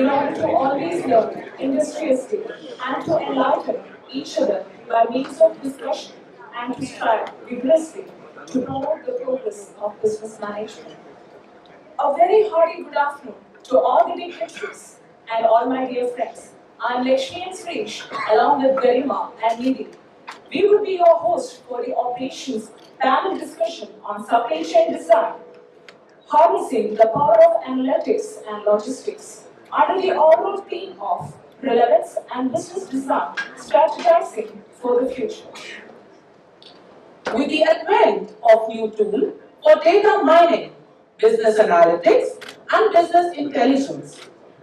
in order to always learn industriously and to enlighten each other by means of discussion and to strive vigorously to promote the progress of business management. A very hearty good afternoon to all the dignitaries and all my dear friends. I am Lakshmi and Srish, along with Garima and Nidhi. We will be your host for the operations panel discussion on supply chain design, harnessing the power of analytics and logistics under the overall theme of relevance and business design, strategizing for the future. With the advent of new tools for data mining, business analytics, and business intelligence,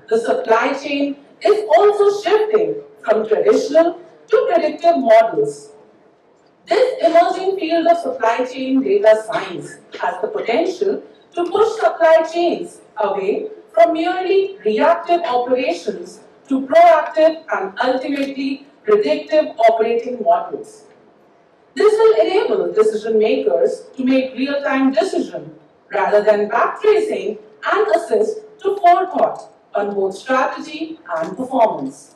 the supply chain is also shifting from traditional to predictive models. This emerging field of supply chain data science has the potential to push supply chains away from merely reactive operations to proactive and ultimately predictive operating models. This will enable decision makers to make real-time decisions rather than backtracing and assist to forethought on both strategy and performance.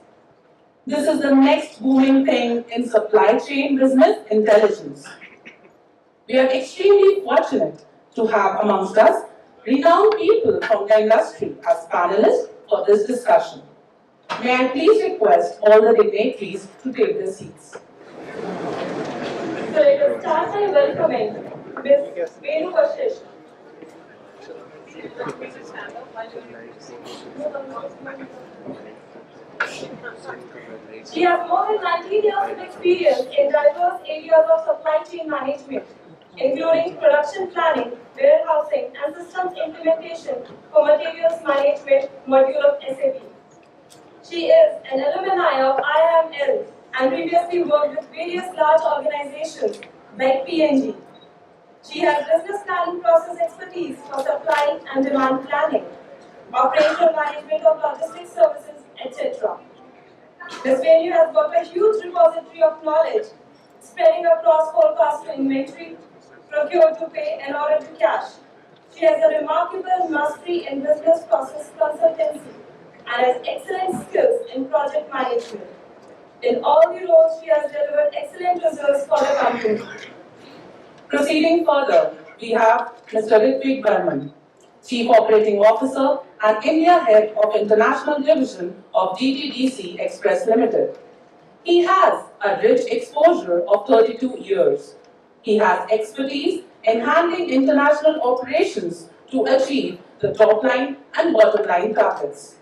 This is the next booming thing in supply chain business intelligence. We are extremely fortunate to have amongst us renowned people from the industry as panelists for this discussion. May I please request all the dignitaries to take their seats. So let us start by welcoming Ms. Venu Vashista. She has more than 19 years of experience in diverse areas of supply chain management, including production planning, warehousing, and systems implementation for materials management module of SAP. She is an alumni of IIML and previously worked with various large organizations like KPMG. She has business planning process expertise for supply and demand planning, operational management of logistics services, etc. Ms. Venu has got a huge repository of knowledge spreading across forecast to inventory, procure to pay, and order to cash. She has a remarkable mastery in business process consultancy and has excellent skills in project management. In all the roles, she has delivered excellent results for the company. Proceeding further, we have Mr. Ritwik Barman, Chief Operating Officer and India Head of International Division of D.T.D.C Express Limited. He has a rich exposure of 32 years. He has expertise in handling international operations to achieve the top line and bottom line targets.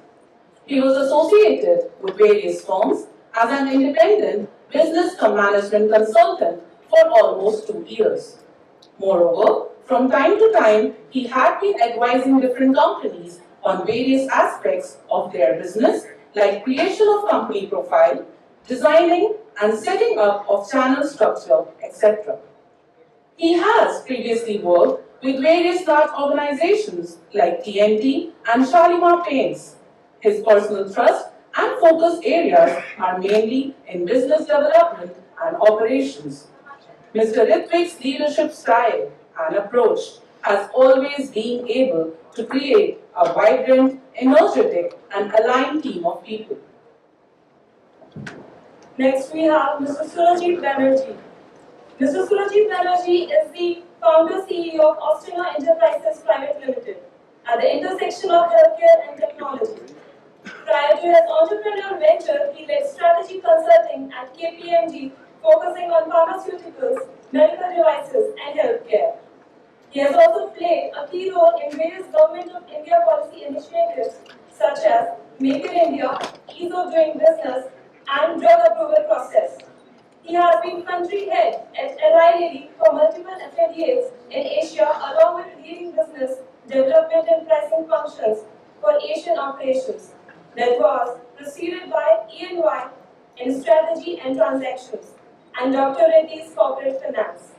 He was associated with various firms as an independent business management consultant for almost 2 years. Moreover, from time to time, he had been advising different companies on various aspects of their business, like creation of company profile, designing and setting up of channel structure, etc. He has previously worked with various large organizations like TNT and Shalimar Paints. His personal thrust and focus areas are mainly in business development and operations. Mr. Ritwik's leadership style and approach has always been able to create a vibrant, energetic, and aligned team of people. Next, we have Mr. Surajit Banerjee. Mr. Surajit Banerjee is the founder CEO of Ostino Enterprises Private Limited at the intersection of healthcare and technology. Prior to his entrepreneurial venture, he led strategy consulting at KPMG, focusing on pharmaceuticals, medical devices, and healthcare. He has also played a key role in various Government of India policy initiatives such as Make in India, Ease of Doing Business, and Drug Approval Process. He has been country head at Eli for multiple affiliates in Asia, along with leading business development and pricing functions for Asian operations. That was preceded by E&Y in strategy and transactions, and Dr. Reddy's corporate finance.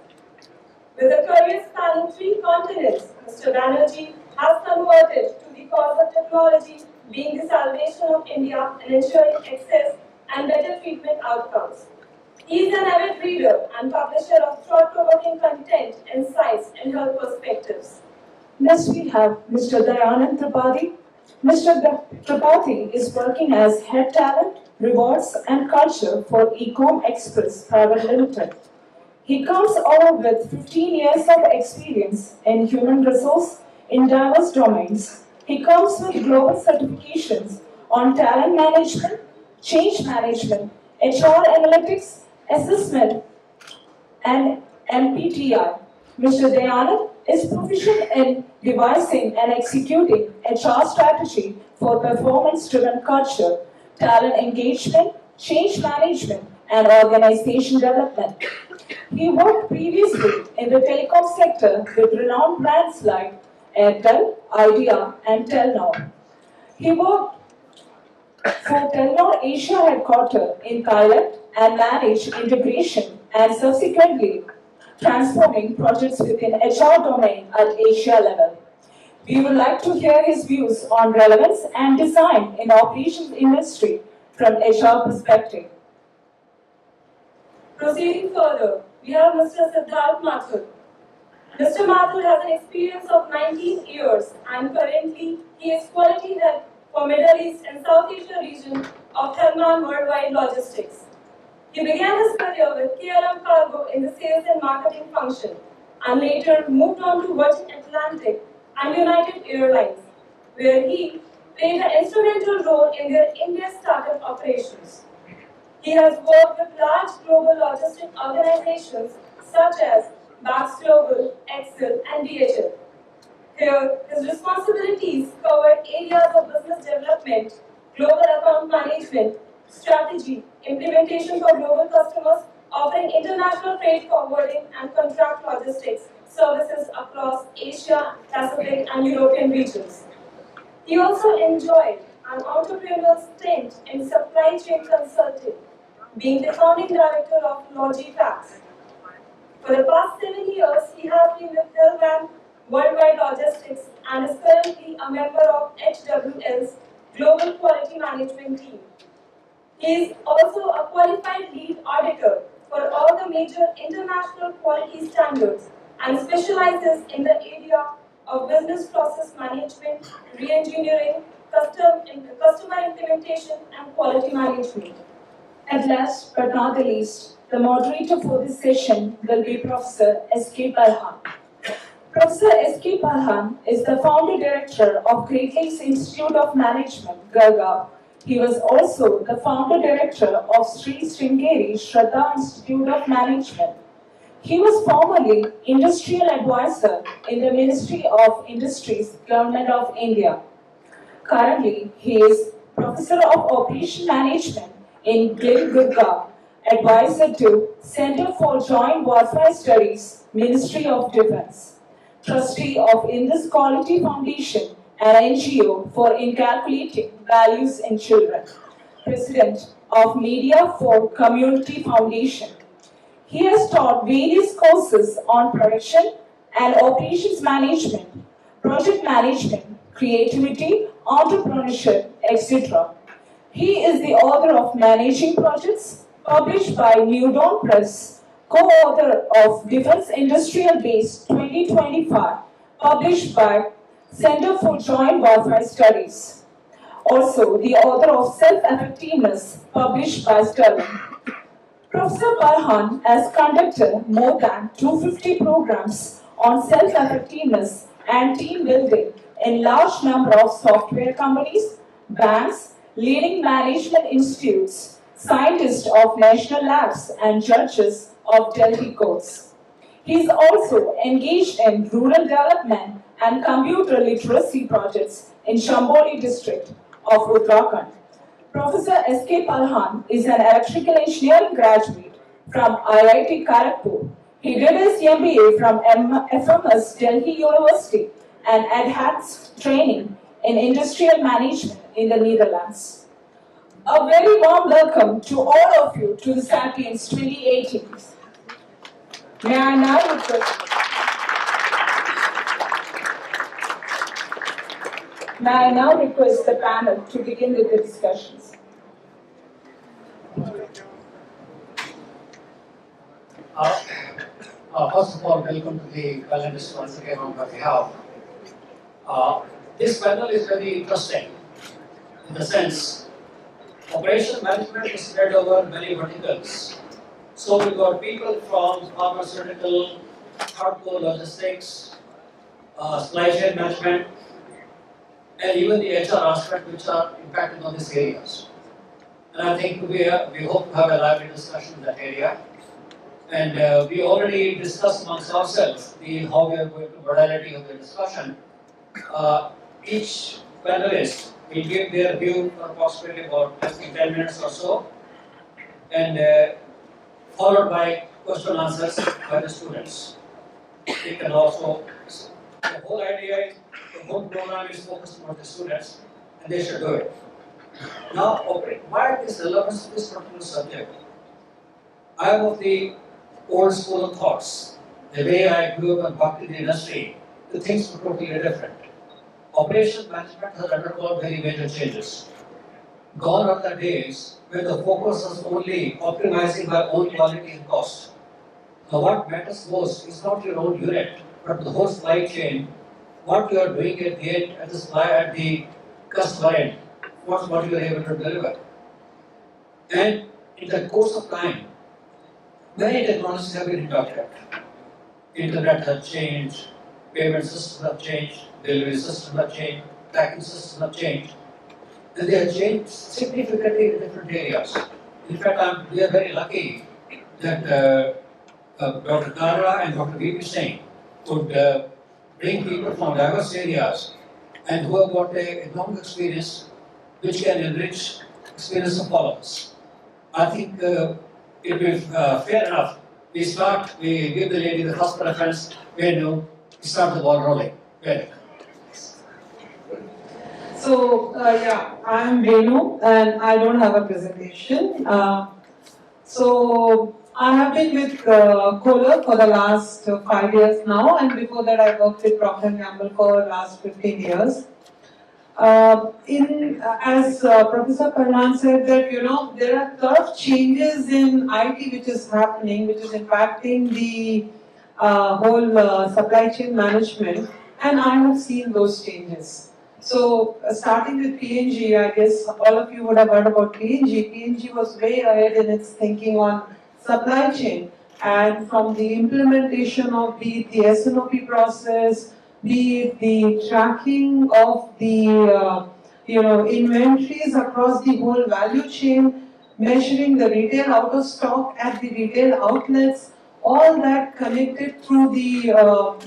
With a career spanning 3 continents, Mr. Banerjee has converted to the cause of technology being the salvation of India and ensuring access and better treatment outcomes. He is an avid reader and publisher of thought-provoking content, insights, and health perspectives. Next, we have Mr. Dayanand Tripathi, Mr. Tripathi is working as Head Talent, Rewards and Culture for Ecom Express Private Limited. He comes over with 15 years of experience in human resource in diverse domains. He comes with global certifications on talent management, change management, HR analytics, assessment, and MPTI. Mr. Dayanand is proficient in devising and executing HR strategy for performance-driven culture, talent engagement, change management, and organization development. He worked previously in the telecom sector with renowned brands like Airtel, Idea, and Telnor. He worked for Telnor Asia headquarters in Thailand and managed integration and subsequently transforming projects within HR domain at Asia level. We would like to hear his views on relevance and design in operations industry from HR perspective. Proceeding further, we have Mr. Siddhartha Mathur. Mr. Mathur has an experience of 19 years and currently he is quality head for Middle East and South Asia region of Hellmann Worldwide Logistics. He began his career with KLM Cargo in the sales and marketing function and later moved on to Virgin Atlantic and United Airlines, where he played an instrumental role in their India startup operations. He has worked with large global logistic organizations such as Bax Global, Excel, and DHL. Here, his responsibilities covered areas of business development, global account management, strategy, implementation for global customers, offering international freight forwarding and contract logistics services across Asia, Pacific, and European regions. He also enjoyed an entrepreneurial stint in supply chain consulting, being the founding director of Logifax. For the past 7 years, he has been with Hellmann Worldwide Logistics and is currently a member of HWL's Global Quality Management team. He is also a qualified lead auditor for all the major international quality standards and specializes in the area of business process management, re-engineering, customer implementation, and quality management. At last but not the least, the moderator for this session will be Professor S.K. Palhan. Professor S.K. Palhan is the founder director of Great Lakes Institute of Management, Gurgaon. He was also the founder director of Sri Sringeri Shraddha Institute of Management. He was formerly industrial advisor in the Ministry of Industries, Government of India. Currently, he is Professor of Operation Management in Gurgaon, advisor to Center for Joint Warfare Studies, Ministry of Defense, trustee of Indus Quality Foundation, an NGO for inculcating values in children, president of Media for Community Foundation. He has taught various courses on production and operations management, project management, creativity, entrepreneurship, etc. He is the author of Managing Projects, published by New Dawn Press, co-author of Defense Industrial Base 2025, published by Center for Joint Warfare Studies. Also, the author of Self-Effectiveness, published by Sterling. Professor Palhan has conducted more than 250 programs on self-effectiveness and team building in large number of software companies, banks, leading management institutes, scientists of national labs, and judges of Delhi courts. He is also engaged in rural development and computer literacy projects in Chamboli district of Uttarakhand. Professor S.K. Palhan is an electrical engineering graduate from IIT Kharagpur. He did his MBA from FMS Delhi University and enhanced training in industrial management in the Netherlands. A very warm welcome to all of you to the Sapience 2018. May I now request the panel to begin with the discussions. First of all, welcome to the panelists once again on my behalf. This panel is very interesting in the sense operation management is spread over many verticals. So we've got people from pharmaceutical, hardcore logistics, supply chain management, and even the HR aspect which are impacted on these areas. And I think we hope to have a lively discussion in that area. And we already discussed amongst ourselves how we are going to modality of the discussion. Each panelist will give their view for approximately about 10 minutes or so, and followed by question and answers by the students. They can also, the whole idea is, the whole program is focused on the students, and they should do it. Now, why is relevance to this particular subject? I am of the old school of thoughts. The way I grew up and worked in the industry, the things were totally different. Operation management has undergone very major changes. Gone are the days where the focus was only optimizing by own quality and cost. Now, what matters most is not your own unit, but the whole supply chain, what you are doing at the end, at the customer end, what you are able to deliver. And in the course of time, many technologies have been adopted. Internet has changed, payment systems have changed, delivery systems have changed, tracking systems have changed, and they have changed significantly in different areas. In fact, we are very lucky that Dr. Kara and Dr. V.P. Singh could bring people from diverse areas and who have got a long experience which can enrich experience of all of us. I think it will be fair enough. We give the lady the first preference, Venu, start the ball rolling. Venu. So, I'm Venu and I don't have a presentation. So, I have been with Kohler for the last 5 years now, and before that I worked with Prof. Gamble for the last 15 years. As Professor Palhan said that, there are a lot of changes in IT which is happening, which is impacting the whole supply chain management, and I have seen those changes. So, starting with P&G, I guess all of you would have heard about P&G. P&G was way ahead in its thinking on supply chain, and from the implementation of the S&OP process, be it the tracking of the inventories across the whole value chain, measuring the retail out of stock at the retail outlets, all that connected through the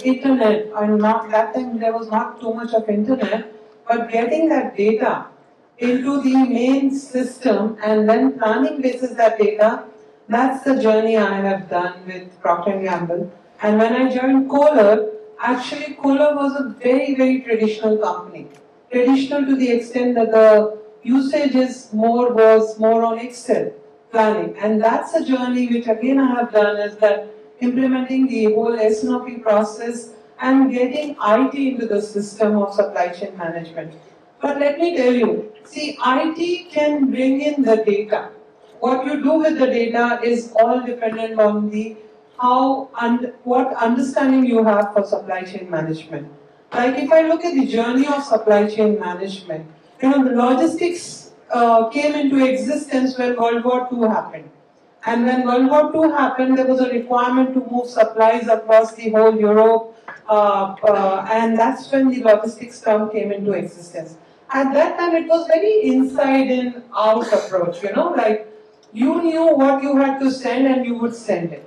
internet. And not that time there was not too much of internet, but getting that data into the main system and then planning basis that data. That's the journey I have done with Procter & Gamble. And when I joined Kohler, actually Kohler was a very, very traditional company. Traditional to the extent that the usage was more on Excel planning. And that's a journey which again I have done, is that implementing the whole S&OP process and getting IT into the system of supply chain management. But let me tell you, see, IT can bring in the data. What you do with the data is all dependent on what understanding you have for supply chain management. Like if I look at the journey of supply chain management, the logistics came into existence when World War II happened. And when World War II happened, there was a requirement to move supplies across the whole Europe, and that's when the logistics term came into existence. At that time, it was very inside and out approach, like you knew what you had to send and you would send it.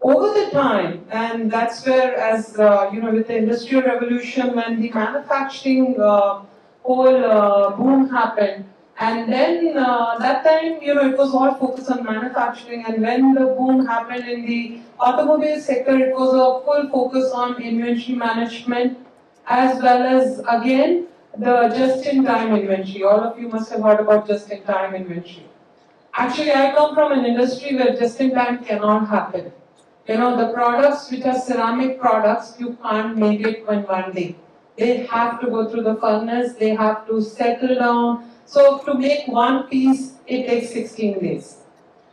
Over the time, and that's where, as with the Industrial Revolution, when the manufacturing whole boom happened, and then that time, it was all focused on manufacturing, and when the boom happened in the automobile sector, it was a full focus on inventory management, as well as, again, the just-in-time inventory. All of you must have heard about just-in-time inventory. Actually, I come from an industry where just-in-time cannot happen. The products which are ceramic products, you can't make it in one day. They have to go through the furnace, they have to settle down. So to make one piece, it takes 16 days.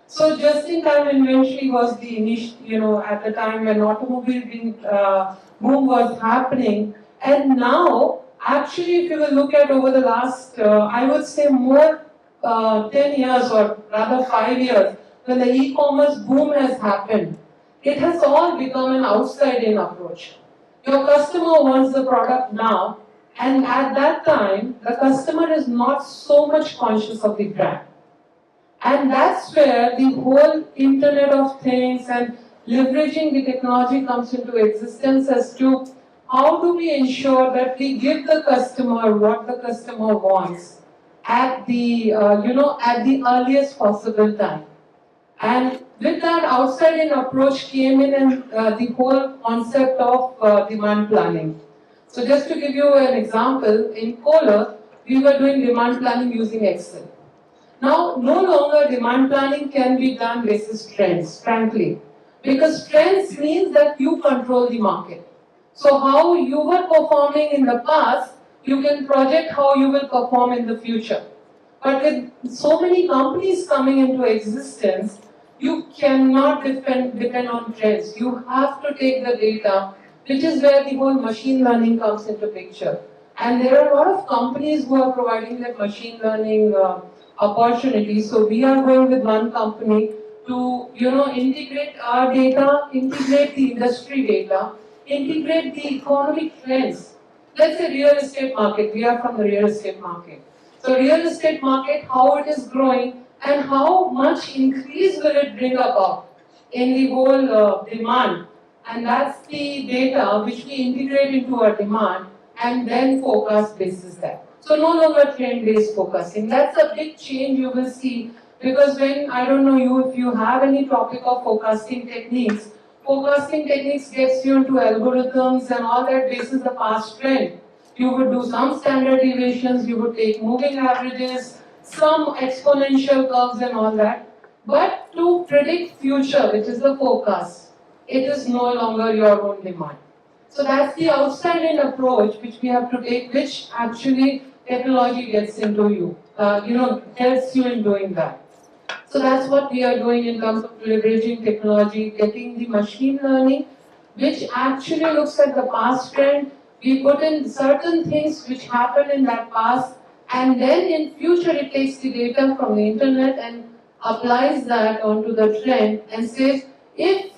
So just-in-time inventory was the initial, at the time when automobile boom was happening. And now Actually, if you will look at over the last, I would say more 10 years or rather 5 years, when the e-commerce boom has happened, it has all become an outside-in approach. Your customer wants the product now, and at that time, the customer is not so much conscious of the brand. And that's where the whole Internet of Things and leveraging the technology comes into existence as to how do we ensure that we give the customer what the customer wants at the at the earliest possible time. And with that outside-in approach came in and the whole concept of demand planning. So just to give you an example, in Kohler, we were doing demand planning using Excel. Now, no longer demand planning can be done basis trends, frankly, because trends means that you control the market. So how you were performing in the past, you can project how you will perform in the future. But with so many companies coming into existence, you cannot depend on trends. You have to take the data, which is where the whole machine learning comes into picture. And there are a lot of companies who are providing that machine learning opportunity. So we are going with one company to integrate our data, integrate the industry data, integrate the economic trends. Let's say real estate market. We are from the real estate market. So real estate market, how it is growing and how much increase will it bring about in the whole demand. And that's the data which we integrate into our demand and then forecast basis that. So no longer trend-based focusing. That's a big change you will see, because when, I don't know you, if you have any topic of forecasting techniques gets you into algorithms and all that basis the past trend. You would do some standard deviations, you would take moving averages, some exponential curves and all that. But to predict future, which is the forecast, it is no longer your own demand. So that's the outside-in approach which we have to take, which actually technology gets into you, helps you in doing that. So that's what we are doing in terms of leveraging technology, getting the machine learning, which actually looks at the past trend. We put in certain things which happened in that past, and then in future it takes the data from the internet and applies that onto the trend and says, if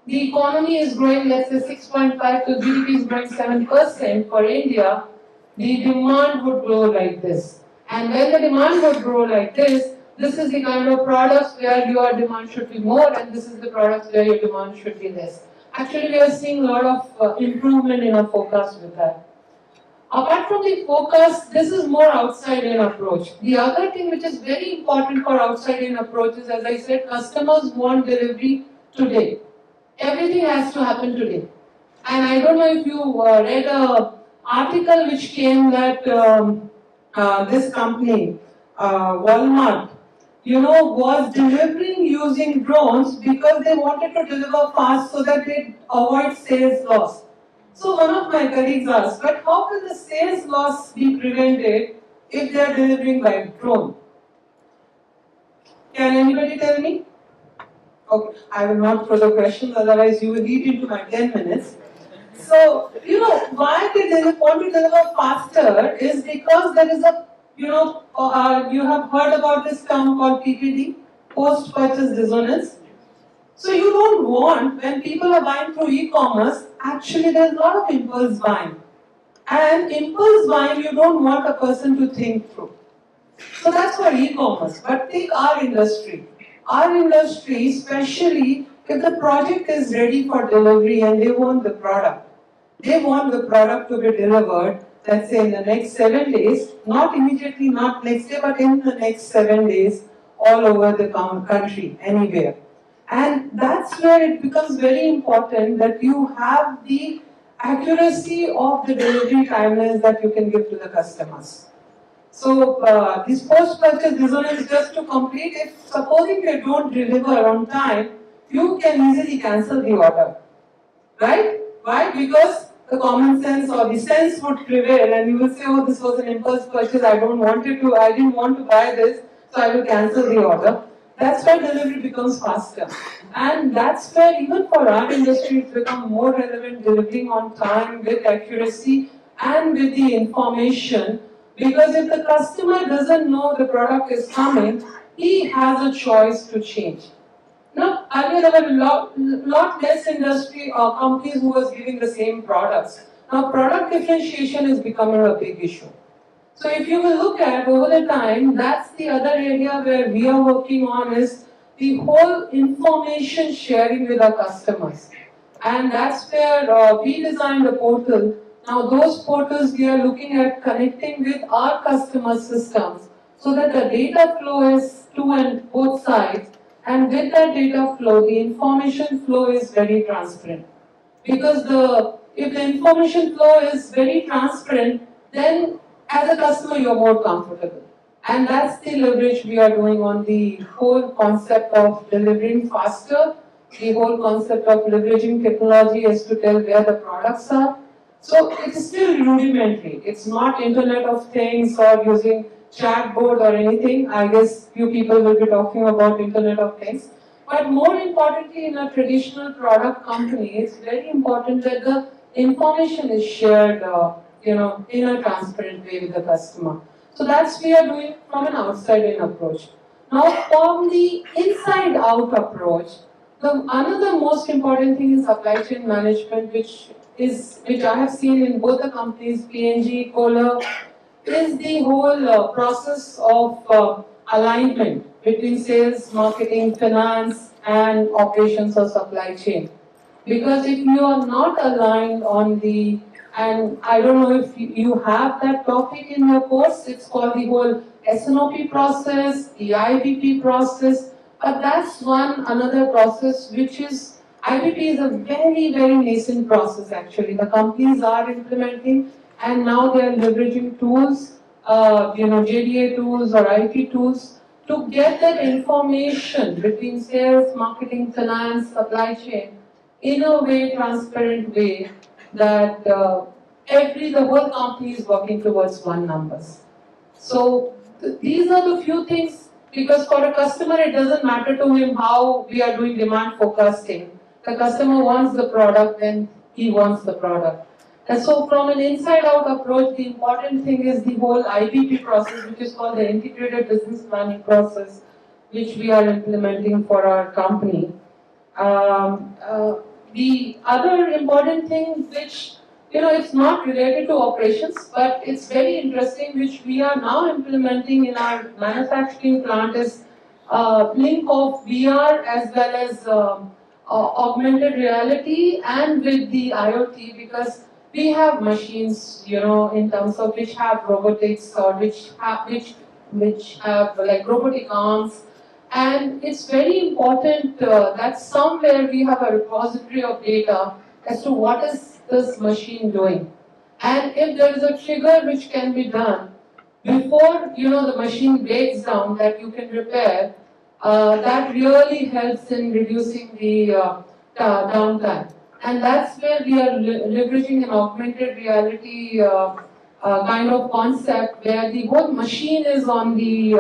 the economy is growing, let's say 6.5, so GDP is growing 7% for India, the demand would grow like this. And when the demand would grow like this is the kind of products where your demand should be more, and this is the products where your demand should be less. Actually, we are seeing a lot of improvement in our forecast with that. Apart from the forecast, this is more outside-in approach. The other thing which is very important for outside-in approach is, as I said, customers want delivery today. Everything has to happen today. And I don't know if you read an article which came that this company, Walmart, was delivering using drones because they wanted to deliver fast so that they avoid sales loss. So one of my colleagues asked, but how can the sales loss be prevented if they are delivering by drone? Can anybody tell me? Okay, I will not throw the questions, otherwise you will eat into my 10 minutes. So, why they want to deliver faster is because there is a, you have heard about this term called PPD, post-purchase dissonance. So you don't want, when people are buying through e-commerce, actually there's a lot of impulse buying. And impulse buying, you don't want a person to think through. So that's for e-commerce. But take our industry. Our industry, especially if the project is ready for delivery and they want the product. They want the product to be delivered, let's say in the next 7 days, not immediately, not next day, but in the next 7 days, all over the country, anywhere. And that's where it becomes very important that you have the accuracy of the delivery timelines that you can give to the customers. So this post-purchase dissonance, just to complete, if supposing they don't deliver on time, you can easily cancel the order, right? Why? Because the common sense or the sense would prevail and you will say, oh, this was an impulse purchase, I didn't want to buy this, so I will cancel the order. That's why delivery becomes faster. And that's where even for our industry it's become more relevant, delivering on time with accuracy, and with the information, because if the customer doesn't know the product is coming, he has a choice to change. Now, earlier there were lot less industry or companies who was giving the same products. Now, product differentiation is becoming a big issue. So if you will look at over the time, that's the other area where we are working on is the whole information sharing with our customers. And that's where we designed a portal. Now those portals we are looking at connecting with our customer systems so that the data flow is to and both sides. And with that data flow, the information flow is very transparent. Because if the information flow is very transparent, then as a customer you're more comfortable. And that's the leverage we are doing on the whole concept of delivering faster, the whole concept of leveraging technology is to tell where the products are. So it's still rudimentary. It's not Internet of Things or using chatbot or anything. I guess few people will be talking about Internet of Things. But more importantly, in a traditional product company, it's very important that the information is shared, in a transparent way with the customer. So that's we are doing from an outside-in approach. Now, from the inside-out approach, another most important thing in supply chain management, which I have seen in both the companies, P&G, Kohler, is the whole process of alignment between sales, marketing, finance, and operations or supply chain. Because if you are not aligned on and I don't know if you have that topic in your course, it's called the whole SNOP process, the IBP process, but that's another process which is, IBP is a very, very nascent process actually. The companies are implementing and now they are leveraging tools, JDA tools or IT tools to get that information between sales, marketing, finance, supply chain in a way, transparent way that the whole company is working towards one numbers. So these are the few things, because for a customer it doesn't matter to him how we are doing demand forecasting. The customer wants the product, then he wants the product. And so from an inside-out approach, the important thing is the whole IBP process, which is called the Integrated Business Planning process, which we are implementing for our company. The other important thing, which it's not related to operations, but it's very interesting, which we are now implementing in our manufacturing plant, is link of VR as well as augmented reality and with the IoT, because we have machines, in terms of which have robotics or which have like robotic arms. And it's very important that somewhere we have a repository of data as to what is this machine doing. And if there is a trigger which can be done before the machine breaks down that you can repair, that really helps in reducing the downtime. And that's where we are leveraging an augmented reality kind of concept where the whole machine is on the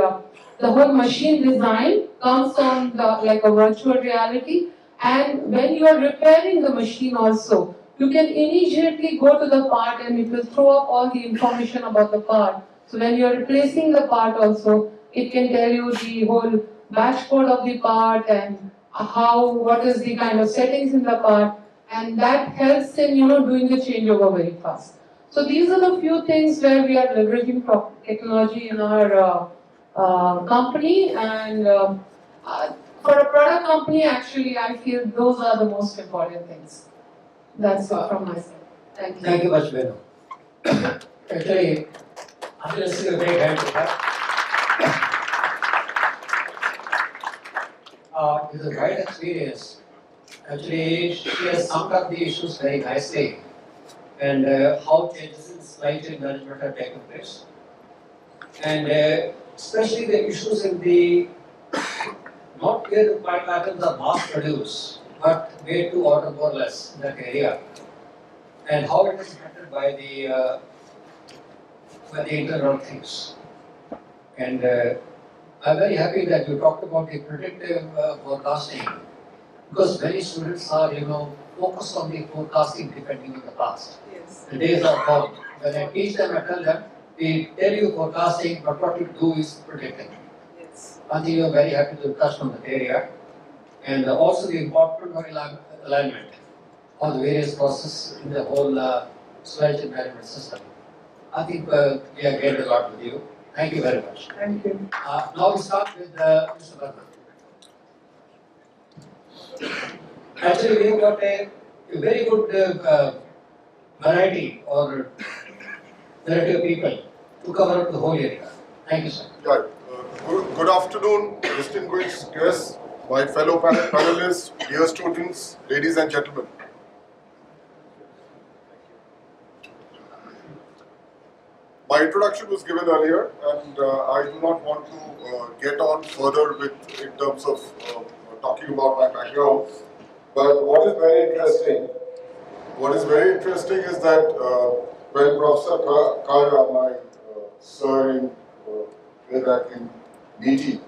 whole machine design comes on like a virtual reality, and when you are repairing the machine also, you can immediately go to the part and it will throw up all the information about the part. So when you are replacing the part also, it can tell you the whole batch code of the part and what is the kind of settings in the part, and that helps in doing the changeover very fast. So these are the few things where we are leveraging technology in our company, and for a product company, actually, I feel those are the most important things. That's it from my side. Thank you. Thank you much, Venu. Actually, I'm just a great hand to her. With a wide experience, actually, she has summed up the issues very nicely, and how changes in supply chain management have taken place, and especially the issues in the not where the pipe items are mass produced, but made to order more or less in that area, and how it is affected by the internal things. And I'm very happy that you talked about the predictive forecasting, because many students are, focus on the forecasting depending on the past. Yes. The days are gone. When I teach them, I tell them, we tell you forecasting, but what you do is predicting. Yes. I think you're very happy to touch on that area. And also the important of alignment on the various processes in the whole supply chain management system. I think we have gained a lot with you. Thank you very much. Thank you. Now we start with Mr. Barman. Actually, we've got a very good variety or variety of people to cover up the whole area. Thank you, sir. Yeah, good afternoon, distinguished guests, my fellow panelists, dear students, ladies and gentlemen. My introduction was given earlier, and I do not want to get on further with in terms of talking about my background. But what is very interesting is that when Professor Kohler, my sir in way back in D.T.D.C,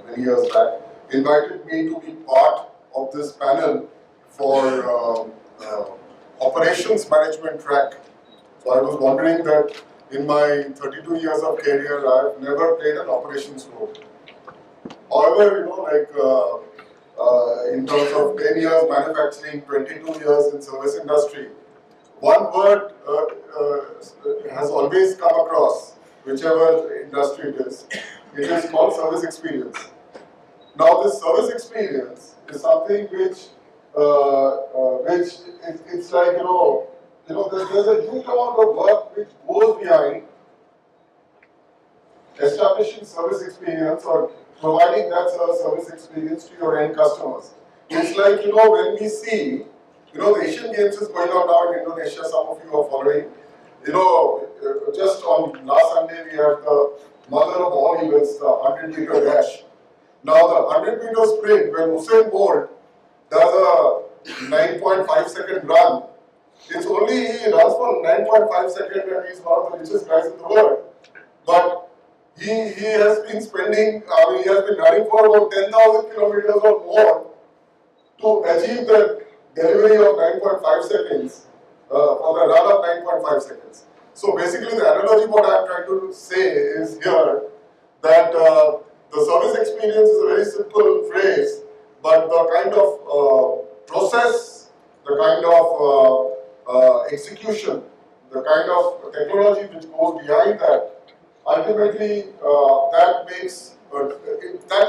many years back, invited me to be part of this panel for operations management track. So I was wondering that in my 32 years of career, I've never played an operations role. However, in terms of 10 years manufacturing, 22 years in service industry, one word has always come across, whichever industry it is called service experience. Now, this service experience is something which it's like, there's a huge amount of work which goes behind establishing service experience or providing that service experience to your end customers. It's like, when we see, the Asian Games is going on now in Indonesia, some of you are following. Just on last Sunday, we had the mother of all events, the 100-meter dash. Now, the 100-meter sprint, when Usain Bolt does a 9.5-second run, it's only he runs for 9.5 seconds and he's one of the richest guys in the world. But he has been spending, he has been running for about 10,000 kilometers or more to achieve the delivery of 9.5 seconds, for the run of 9.5 seconds. So basically the analogy what I am trying to say is here that the service experience is a very simple phrase, but the kind of process, the kind of execution, the kind of technology which goes behind that, ultimately that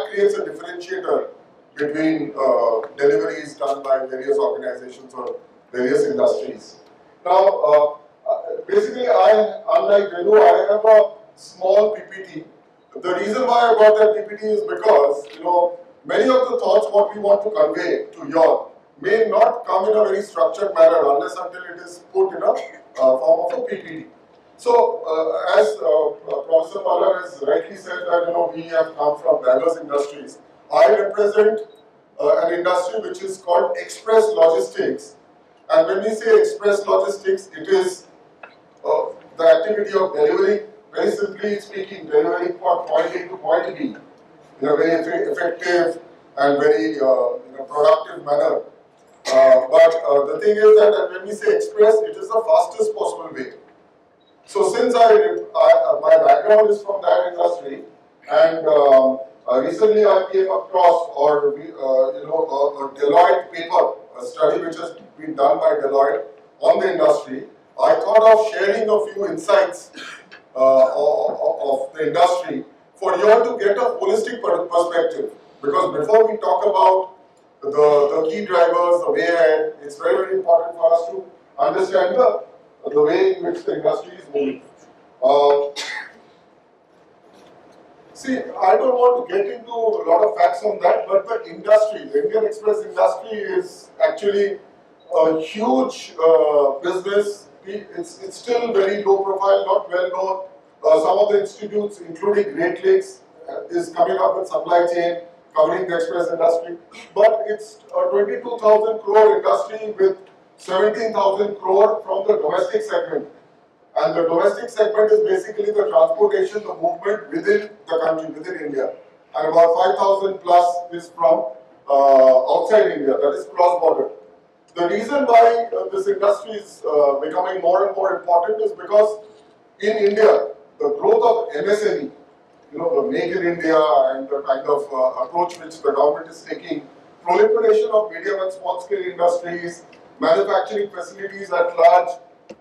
creates a differentiator between deliveries done by various organizations or various industries. Now, basically, unlike Venu, I have a small PPT. The reason why I got that PPT is because, many of the thoughts what we want to convey to you all may not come in a very structured manner unless until it is put in a form of a PPT. So, as Professor Palhan has rightly said that we have come from diverse industries. I represent an industry which is called express logistics. And when we say express logistics, it is the activity of delivering, very simply speaking, delivering from point A to point B in a very effective and very productive manner. But the thing is that when we say express, it is the fastest possible way. So since my background is from that industry, and recently I came across a Deloitte paper, a study which has been done by Deloitte on the industry. I thought of sharing a few insights of the industry for you all to get a holistic perspective. Because before we talk about the key drivers, the way ahead, it's very, very important for us to understand the way in which the industry is moving. See, I don't want to get into a lot of facts on that, but the industry, the Indian Express industry is actually a huge business. It's still very low profile, not well known. Some of the institutes, including Great Lakes, is coming up with supply chain, covering the express industry. But it's a 22,000 crore industry with 17,000 crore from the domestic segment. And the domestic segment is basically the transportation, the movement within the country, within India. And about 5,000 plus is from outside India, that is cross-border. The reason why this industry is becoming more and more important is because in India, the growth of MSME, the Make in India and the kind of approach which the government is taking, proliferation of medium and small scale industries, manufacturing facilities at large,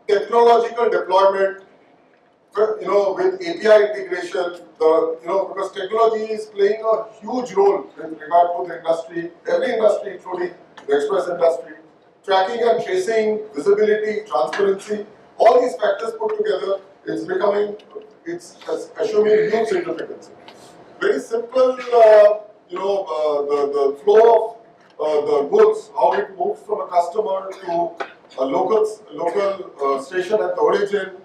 technological deployment, with API integration, because technology is playing a huge role with regard to the industry, every industry, including the express industry. Tracking and tracing, visibility, transparency, all these factors put together, it's assuming huge significance. Very simple, the flow of the goods, how it moves from a customer to a local station at the origin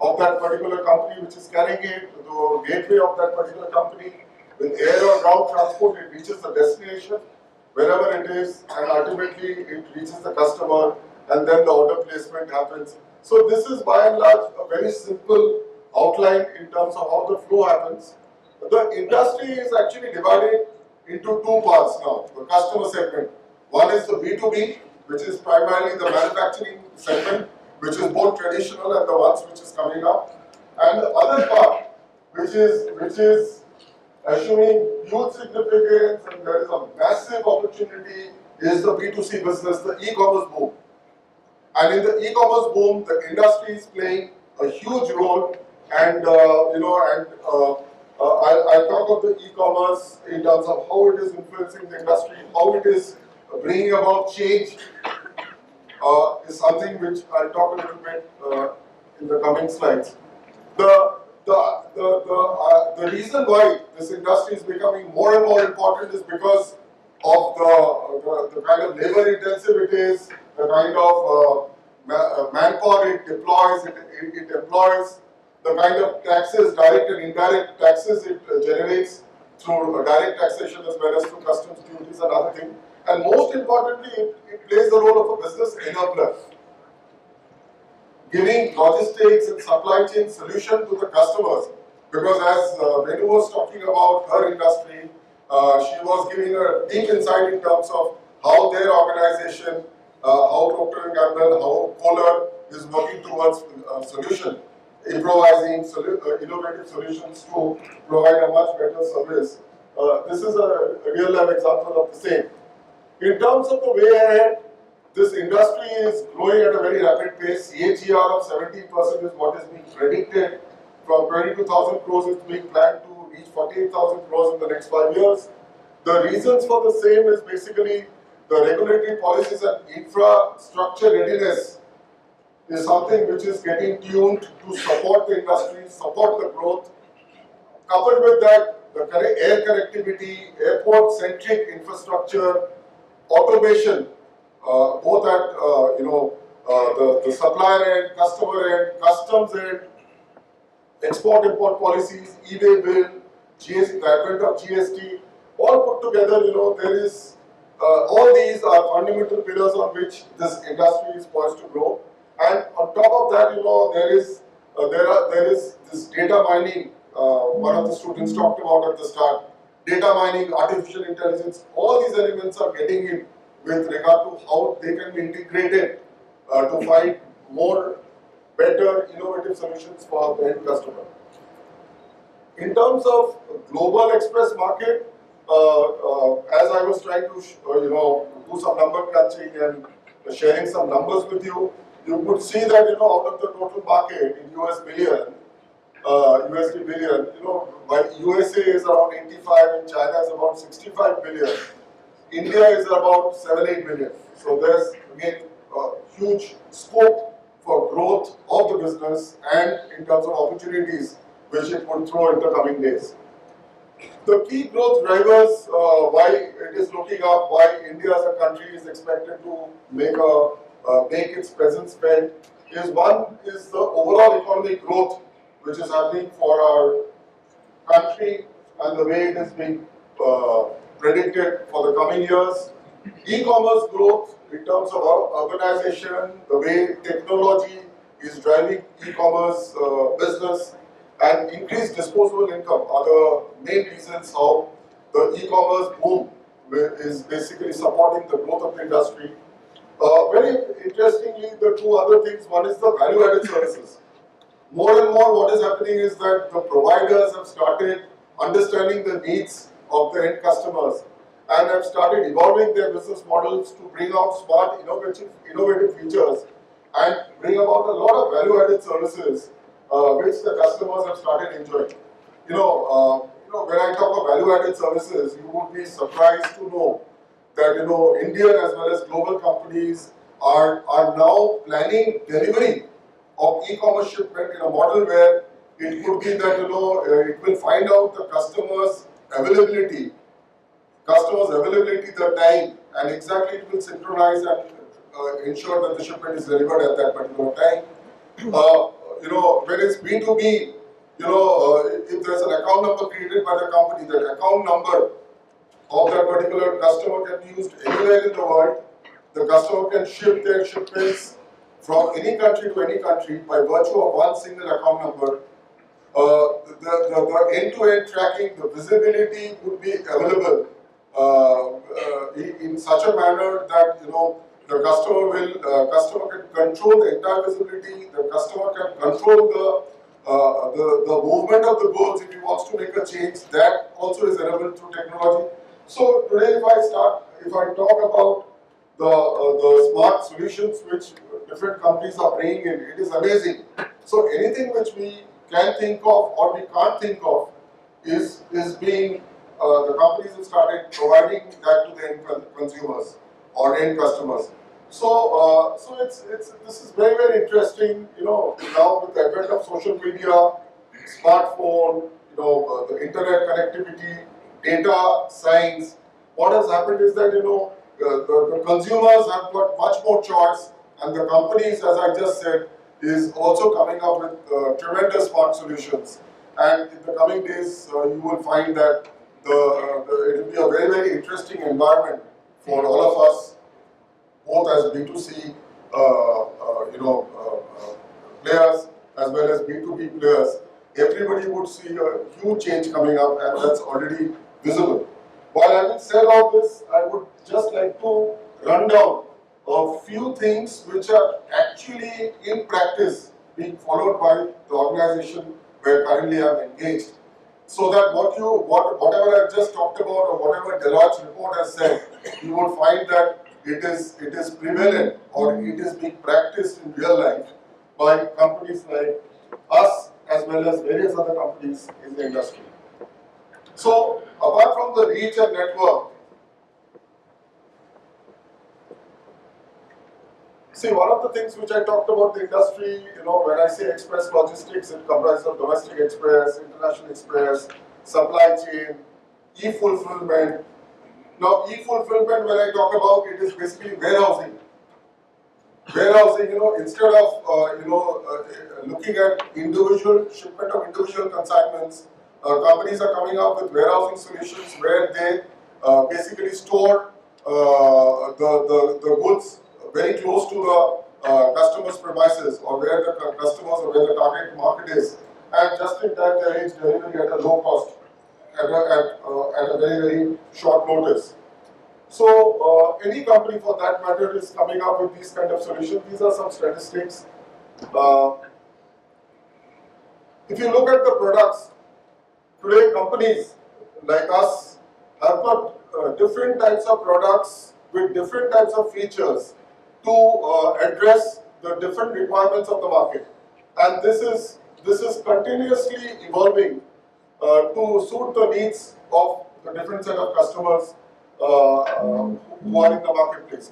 of that particular company which is carrying it, to the gateway of that particular company. With air or ground transport, it reaches the destination, wherever it is, and ultimately it reaches the customer, and then the order placement happens. So this is by and large a very simple outline in terms of how the flow happens. The industry is actually divided into two parts now, the customer segment. One is the B2B, which is primarily the manufacturing segment, which is both traditional and the ones which is coming up. And the other part, which is assuming huge significance and there is a massive opportunity, is the B2C business, the e-commerce boom. And in the e-commerce boom, the industry is playing a huge role, and I'll talk of the e-commerce in terms of how it is influencing the industry, how it is bringing about change, is something which I'll talk a little bit in the coming slides. The reason why this industry is becoming more and more important is because of the kind of labor intensive it is, the kind of manpower it deploys, it employs, the kind of taxes, direct and indirect taxes it generates through direct taxation as well as through customs duties and other things. And most importantly, it plays the role of a business enabler, giving logistics and supply chain solution to the customers. Because as Venu was talking about her industry, she was giving a deep insight in terms of how their organization, how Procter & Gamble, how Kohler is working towards a solution, improvising innovative solutions to provide a much better service. This is a real-life example of the same. In terms of the way ahead, this industry is growing at a very rapid pace. CAGR of 17% is what is being predicted. From 22,000 crores, it's being planned to reach 48,000 crores in the next 5 years. The reasons for the same is basically the regulatory policies and infrastructure readiness is something which is getting tuned to support the industry, support the growth. Coupled with that, the air connectivity, airport-centric infrastructure, automation, both at the supplier end, customer end, customs end, export-import policies, e-way bill, GST, the advent of GST, all put together, there is all these are fundamental pillars on which this industry is poised to grow. And on top of that, there is this data mining. One of the students talked about at the start. Data mining, artificial intelligence, all these elements are getting in with regard to how they can be integrated to find more better, innovative solutions for the end customer. In terms of global express market, as I was trying to do some number crunching and sharing some numbers with you, you could see that out of the total market in USD billion, while USA is around 85 and China is about 65 billion, India is about 7-8 billion. So there's again a huge scope for growth of the business and in terms of opportunities which it would throw in the coming days. The key growth drivers, why it is looking up, why India as a country is expected to make its presence felt, is one is the overall economic growth which is happening for our country and the way it is being predicted for the coming years. E-commerce growth in terms of urbanization, the way technology is driving e-commerce business, and increased disposable income are the main reasons how the e-commerce boom is basically supporting the growth of the industry. Very interestingly, the two other things, one is the value-added services. More and more what is happening is that the providers have started understanding the needs of the end customers and have started evolving their business models to bring out smart, innovative features and bring about a lot of value-added services which the customers have started enjoying. When I talk of value-added services, you would be surprised to know that Indian as well as global companies are now planning delivery of e-commerce shipment in a model where it could be that it will find out the customer's availability, the time, and exactly it will synchronize and ensure that the shipment is delivered at that particular time. When it's B2B, if there's an account number created by the company, that account number of that particular customer can be used anywhere in the world. The customer can ship their shipments from any country to any country by virtue of one single account number. The end-to-end tracking, the visibility would be available in such a manner that the customer can control the entire visibility. The customer can control the movement of the goods if he wants to make a change. That also is enabled through technology. So today, if I talk about the smart solutions which different companies are bringing in, it is amazing. So anything which we can think of or we can't think of is being the companies have started providing that to the end consumers or end customers. So this is very, very interesting. Now with the advent of social media, smartphone, the internet connectivity, data science, what has happened is that the consumers have got much more choice, and the companies, as I just said, is also coming up with tremendous smart solutions. And in the coming days, you will find that it will be a very, very interesting environment for all of us, both as B2C players as well as B2B players. Everybody would see a huge change coming up, and that's already visible. While having said all this, I would just like to run down a few things which are actually in practice being followed by the organization where currently I am engaged. So that whatever I've just talked about or whatever Deloitte's report has said, you would find that it is prevalent or it is being practiced in real life by companies like us as well as various other companies in the industry. So apart from the reach and network, see, one of the things which I talked about the industry, when I say express logistics, it comprises of domestic express, international express, supply chain, e-fulfillment. Now, e-fulfillment, when I talk about it, is basically warehousing. Warehousing, instead of looking at individual shipment of individual consignments, companies are coming up with warehousing solutions where they basically store the goods very close to the customer's premises or where the customers or where the target market is, and just in time they arrange delivery at a low cost at a very, very short notice. So any company for that matter is coming up with these kind of solutions. These are some statistics. If you look at the products, today companies like us have got different types of products with different types of features to address the different requirements of the market, and this is continuously evolving to suit the needs of the different set of customers who are in the marketplace.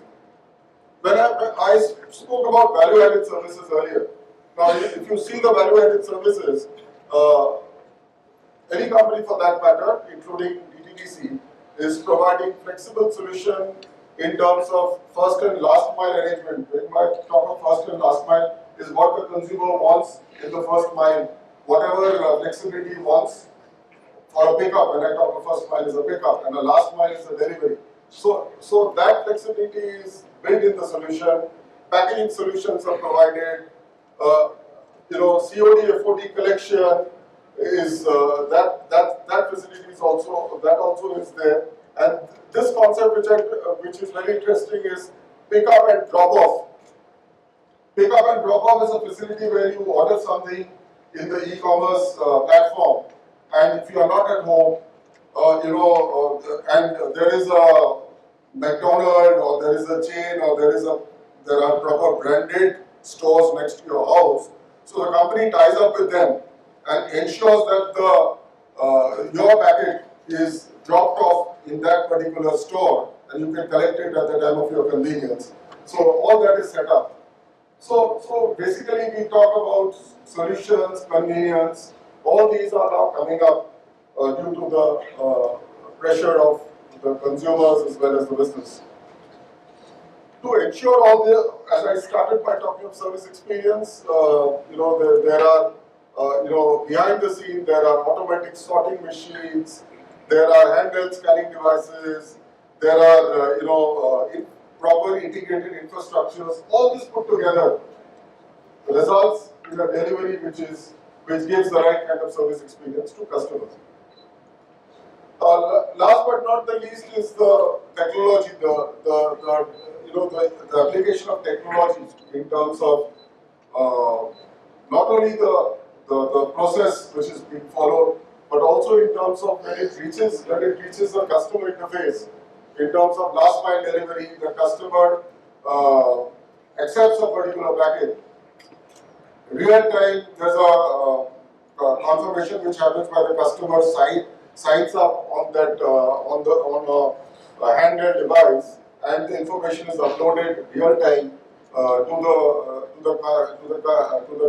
When I spoke about value-added services earlier, now if you see the value-added services, any company for that matter, including D.T.D.C, is providing flexible solution in terms of first and last mile arrangement. When I talk of first and last mile, is what the consumer wants in the first mile. Whatever flexibility he wants for a pickup, when I talk of first mile is a pickup and the last mile is a delivery. So that flexibility is built in the solution. Packaging solutions are provided. COD, FOD collection is that facility is also is there. And this concept, which is very interesting, is pick up and drop off. Pick up and drop off is a facility where you order something in the e-commerce platform, and if you are not at home, and there is a McDonald's or there is a chain or there are proper branded stores next to your house, so the company ties up with them and ensures that your packet is dropped off in that particular store, and you can collect it at the time of your convenience. So all that is set up. So basically we talk about solutions, convenience. All these are now coming up due to the pressure of the consumers as well as the business. To ensure all the, as I started by talking of service experience, there are, behind the scene there are automatic sorting machines, there are handheld scanning devices, there are, proper integrated infrastructures. All this put together results in a delivery which gives the right kind of service experience to customers. Last but not the least is the technology, the application of technologies in terms of not only the process which is being followed, but also in terms of when it reaches the customer interface. In terms of last mile delivery, the customer accepts a particular package. Real time, there's a confirmation which happens by the customer signs up on that on a handheld device, and the information is uploaded real time to the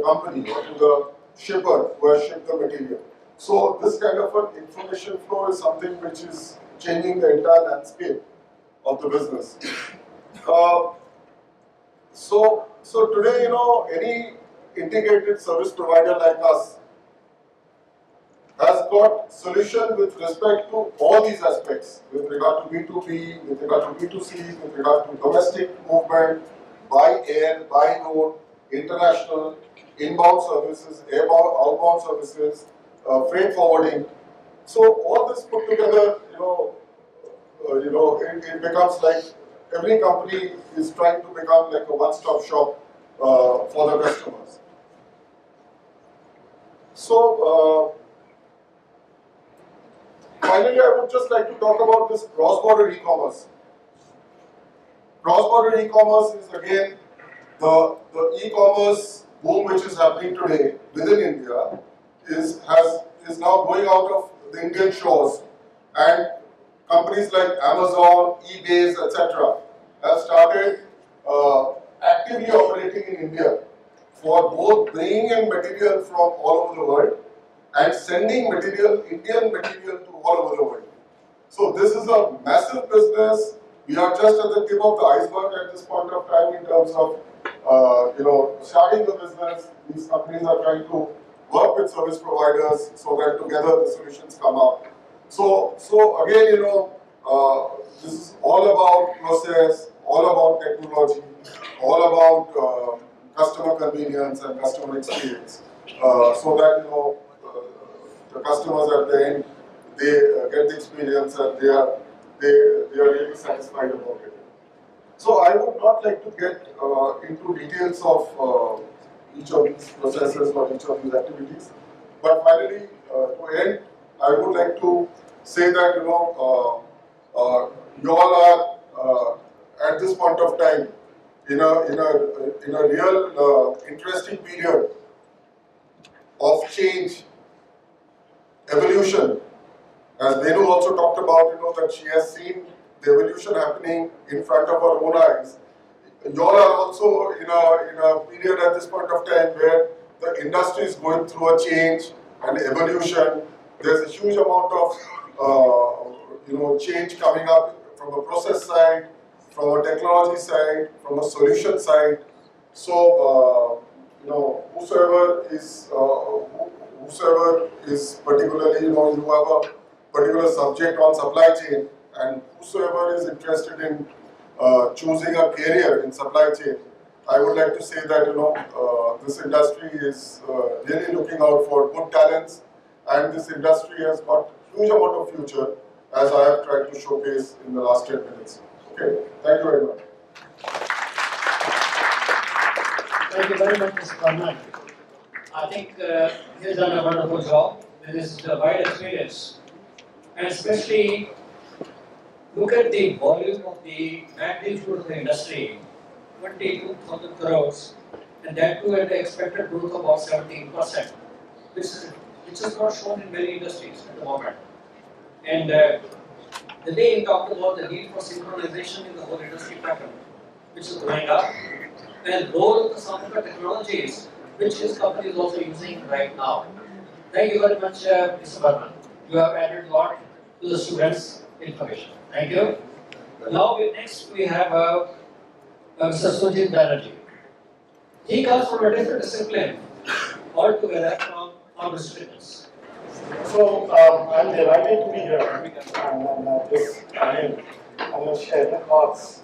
company or to the shipper who has shipped the material. So this kind of an information flow is something which is changing the entire landscape of the business. So today, any integrated service provider like us has got solution with respect to all these aspects, with regard to B2B, with regard to B2C, with regard to domestic movement, by air, by road, international, inbound services, outbound services, freight forwarding. So all this put together, it becomes like every company is trying to become like a one-stop shop for the customers. So finally, I would just like to talk about this cross-border e-commerce. Cross-border e-commerce is again the e-commerce boom which is happening today within India is now going out of the Indian shores, and companies like Amazon, eBay, etc. have started actively operating in India for both bringing in material from all over the world and sending Indian material to all over the world. So this is a massive business. We are just at the tip of the iceberg at this point of time in terms of starting the business. These companies are trying to work with service providers so that together the solutions come up. So again, this is all about process, all about technology, all about customer convenience and customer experience, so that the customers at the end they get the experience and they are really satisfied about it. So I would not like to get into details of each of these processes or each of these activities, but finally to end, I would like to say that you all are at this point of time in a real interesting period of change, evolution. As Venu also talked about, that she has seen the evolution happening in front of her own eyes. You all are also in a period at this point of time where the industry is going through a change and evolution. There's a huge amount of change coming up from a process side, from a technology side, from a solution side. So whosoever is particularly, you have a particular subject on supply chain, and whosoever is interested in choosing a career in supply chain, I would like to say that this industry is really looking out for good talents, and this industry has got huge amount of future, as I have tried to showcase in the last 10 minutes. Okay, thank you very much. Thank you very much, Mr. Barman. I think he has done a wonderful job with his wide experience. And especially look at the volume of the magnitude of the industry, 22,000 crores, and that too at the expected growth of about 17%, which is not shown in many industries at the moment. And the day he talked about the need for synchronization in the whole industry pattern, which is going up, and role of some of the technologies which his company is also using right now. Thank you very much, Mr. Barman. You have added a lot to the students' information. Thank you. Now, next we have Mr. Surajit Banerjee. He comes from a different discipline altogether from our students. So I'm delighted to be here on this panel and sharing thoughts.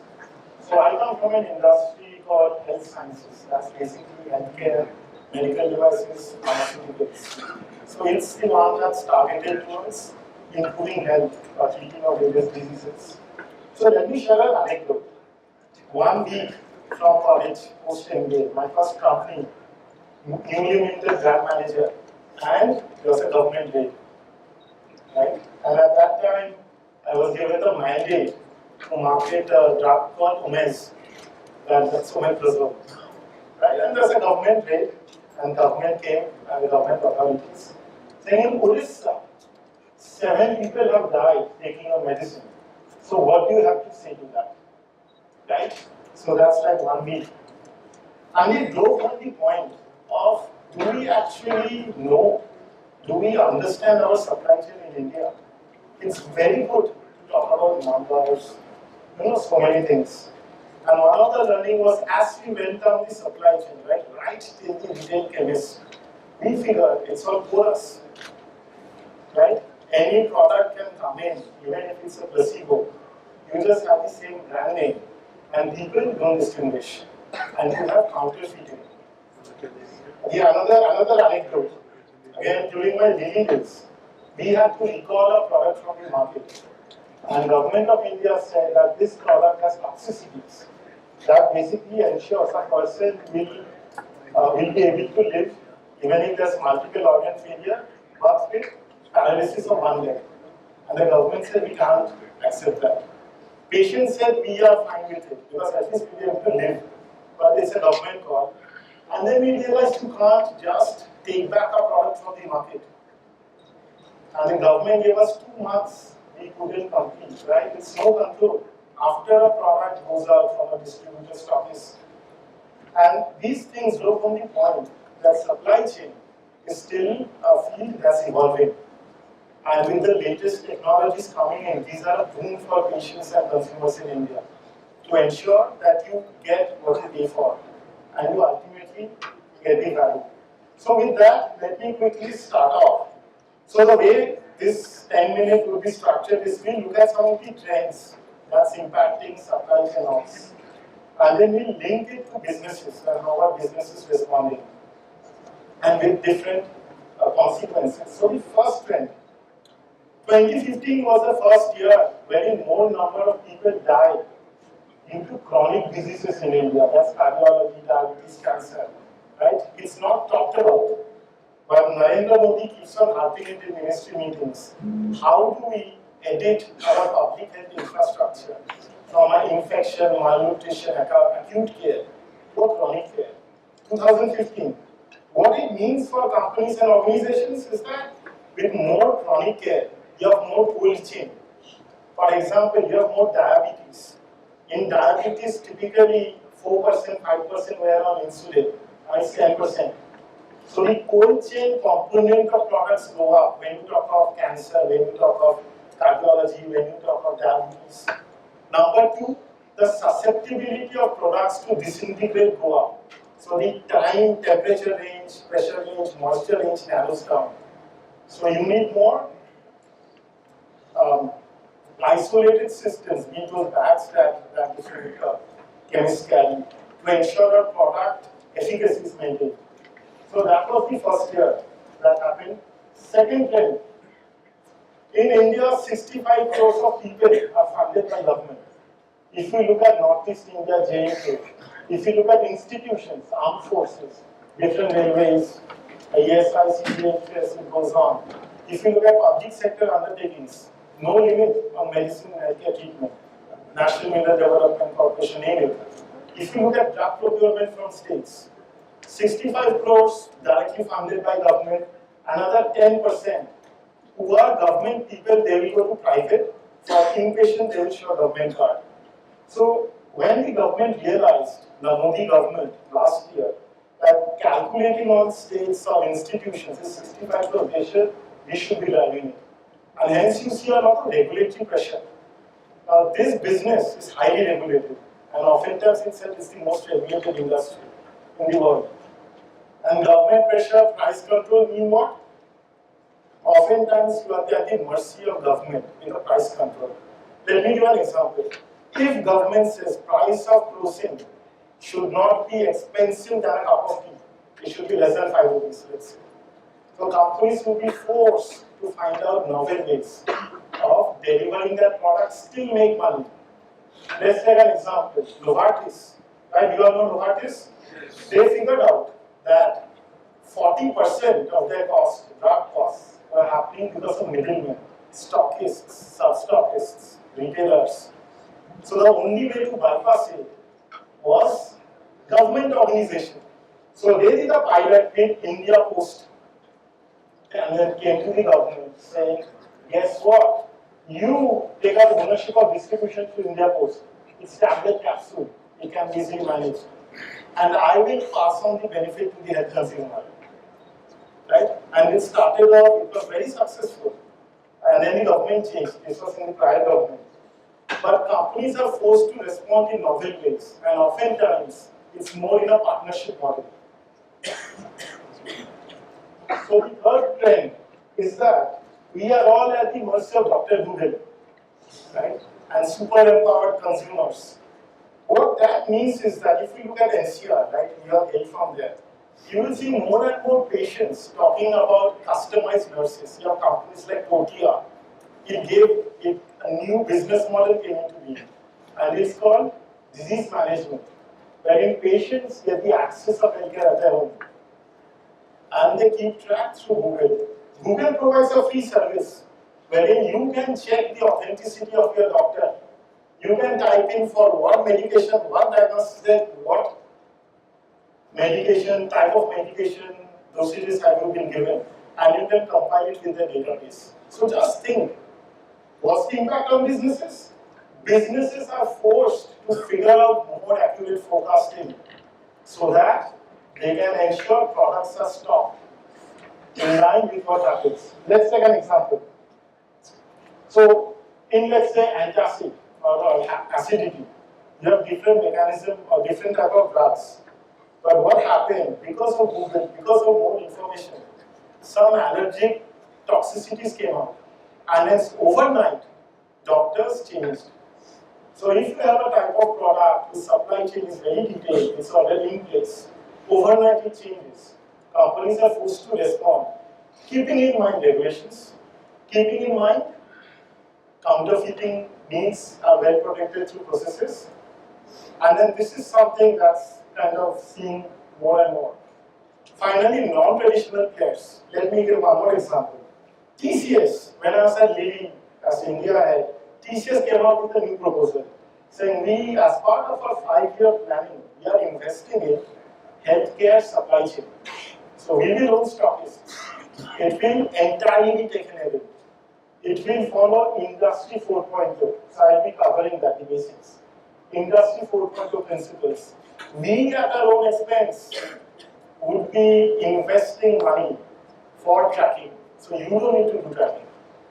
So I come from an industry called health sciences. That's basically healthcare, medical devices, pharmaceuticals. So it's the one that's targeted towards improving health or treating of various diseases. So let me share an anecdote. 1 week from college, post-MBA, my first company, newly minted brand manager, and there was a government raid, right? And at that time, I was given the mandate to market a drug called Umez, that's omeprazole, right? And there's a government raid, and government came, and the government authorities, saying in Odisha, 7 people have died taking a medicine. So what do you have to say to that, right? So that's like 1 week. And it drove on the point of, do we actually know, do we understand our supply chain in India? It's very good to talk about numbers, so many things. And one of the learning was, as we went down the supply chain, right till the retail chemist, we figured it's all porous, right? Any product can come in, even if it's a placebo. You just have the same brand name, and people don't distinguish, and you have counterfeiting. Another anecdote. Again, during my daily days, we had to recall a product from the market. And government of India said that this product has toxicities that basically ensures a person will be able to live even if there's multiple organ failure, but with paralysis of one leg. And the government said we can't accept that. Patients said we are fine with it because at least we'll be able to live. But it's a government call. And then we realized you can't just take back a product from the market. And the government gave us 2 months, we couldn't complete, right? It's no control. After a product goes out from a distributor stockist. And these things drove from the point that supply chain is still a field that's evolving. And with the latest technologies coming in, these are a boon for patients and consumers in India to ensure that you get what you pay for and you ultimately get the value. So with that, let me quickly start off. So the way this 10-minute would be structured is we look at some of the trends that's impacting supply chain ops. And then we link it to businesses and how are businesses responding. And with different consequences. So the first trend, 2015 was the first year wherein more number of people died due to chronic diseases in India. That's cardiology, diabetes, cancer, right? It's not talked about. But Narendra Modi keeps on harping it in ministry meetings. How do we edit our public health infrastructure from an infection, malnutrition, acute care to a chronic care? 2015. What it means for companies and organizations is that with more chronic care, you have more cold chain. For example, you have more diabetes. In diabetes, typically 4%, 5% were on insulin, and it's 10%. So the cold chain component of products go up when you talk of cancer, when you talk of cardiology, when you talk of diabetes. Number 2, the susceptibility of products to disintegrate go up. So the time, temperature range, pressure range, moisture range narrows down. So you need more isolated systems, be those bags that distributor chemists carry, to ensure a product efficacy is maintained. So that was the first year that happened. Second trend, in India, 65 crores of people are funded by government. If you look at Northeast India, J&K, If you look at institutions, armed forces, different railways, ASI, CPHS, it goes on. If you look at public sector undertakings, no limit on medicine and healthcare treatment. National Mineral Development Corporation, name it. If you look at drug procurement from states, 65 crores directly funded by government, another 10% who are government people, they will go to private. For inpatient, they will show a government card. So when the government realized, the Modi government last year, that calculating on states or institutions is 65 crores, we should be driving it. And hence you see a lot of regulatory pressure. Now this business is highly regulated, and oftentimes itself is the most regulated industry in the world. And government pressure, price control mean what? Oftentimes you are at the mercy of government in the price control. Let me give an example. If government says price of closing should not be expensive than a cup of tea, it should be less than 5 rupees, let's say. So companies will be forced to find out novel ways of delivering their products, still make money. Let's take an example. Novartis, right? You all know Novartis? Yes. They figured out that 40% of their cost, drug costs, were happening because of middlemen, stockists, sub-stockists, retailers. So the only way to bypass it was government organization. So they did a pilot in India Post and then came to the government saying, guess what? You take up ownership of distribution to India Post. It's tablet capsule. It can be easily managed. And I will pass on the benefit to the health consumer. Right? And it started off, it was very successful. And then the government changed. This was in the prior government. But companies are forced to respond in novel ways. And oftentimes, it's more in a partnership model. So the third trend is that we are all at the mercy of Dr. Google, right? And super empowered consumers. What that means is that if you look at NCR, right, we are hail from there, you will see more and more patients talking about customized nurses. You have companies like Kotia. It gave it a new business model came into being, and it's called disease management, wherein patients get the access of healthcare at their home. And they keep track through Google. Google provides a free service wherein you can check the authenticity of your doctor. You can type in for what medication, what diagnosis, what medication, type of medication, dosages have you been given, and you can compile it with the database. So just think, what's the impact on businesses? Businesses are forced to figure out more accurate forecasting so that they can ensure products are stocked in line with what happens. Let's take an example. So, in let's say antacid or acidity, you have different mechanism or different type of drugs. But what happened, because of Google, because of more information, some allergic toxicities came out. And then overnight, doctors changed. So if you have a type of product, the supply chain is very detailed, it's already in place. Overnight it changes. Companies are forced to respond, keeping in mind regulations, keeping in mind counterfeiting needs are well protected through processes. And then this is something that's kind of seen more and more. Finally, non-traditional players. Let me give one more example. TCS, when I was at Lilly as India head, TCS came out with a new proposal saying we, as part of our 5-year planning, we are investing in healthcare supply chain. So we will own stockists. It will entirely be tech-enabled. It will follow Industry 4.0. So I'll be covering that, the basics. Industry 4.0 principles. We at our own expense would be investing money for tracking. So you don't need to do tracking.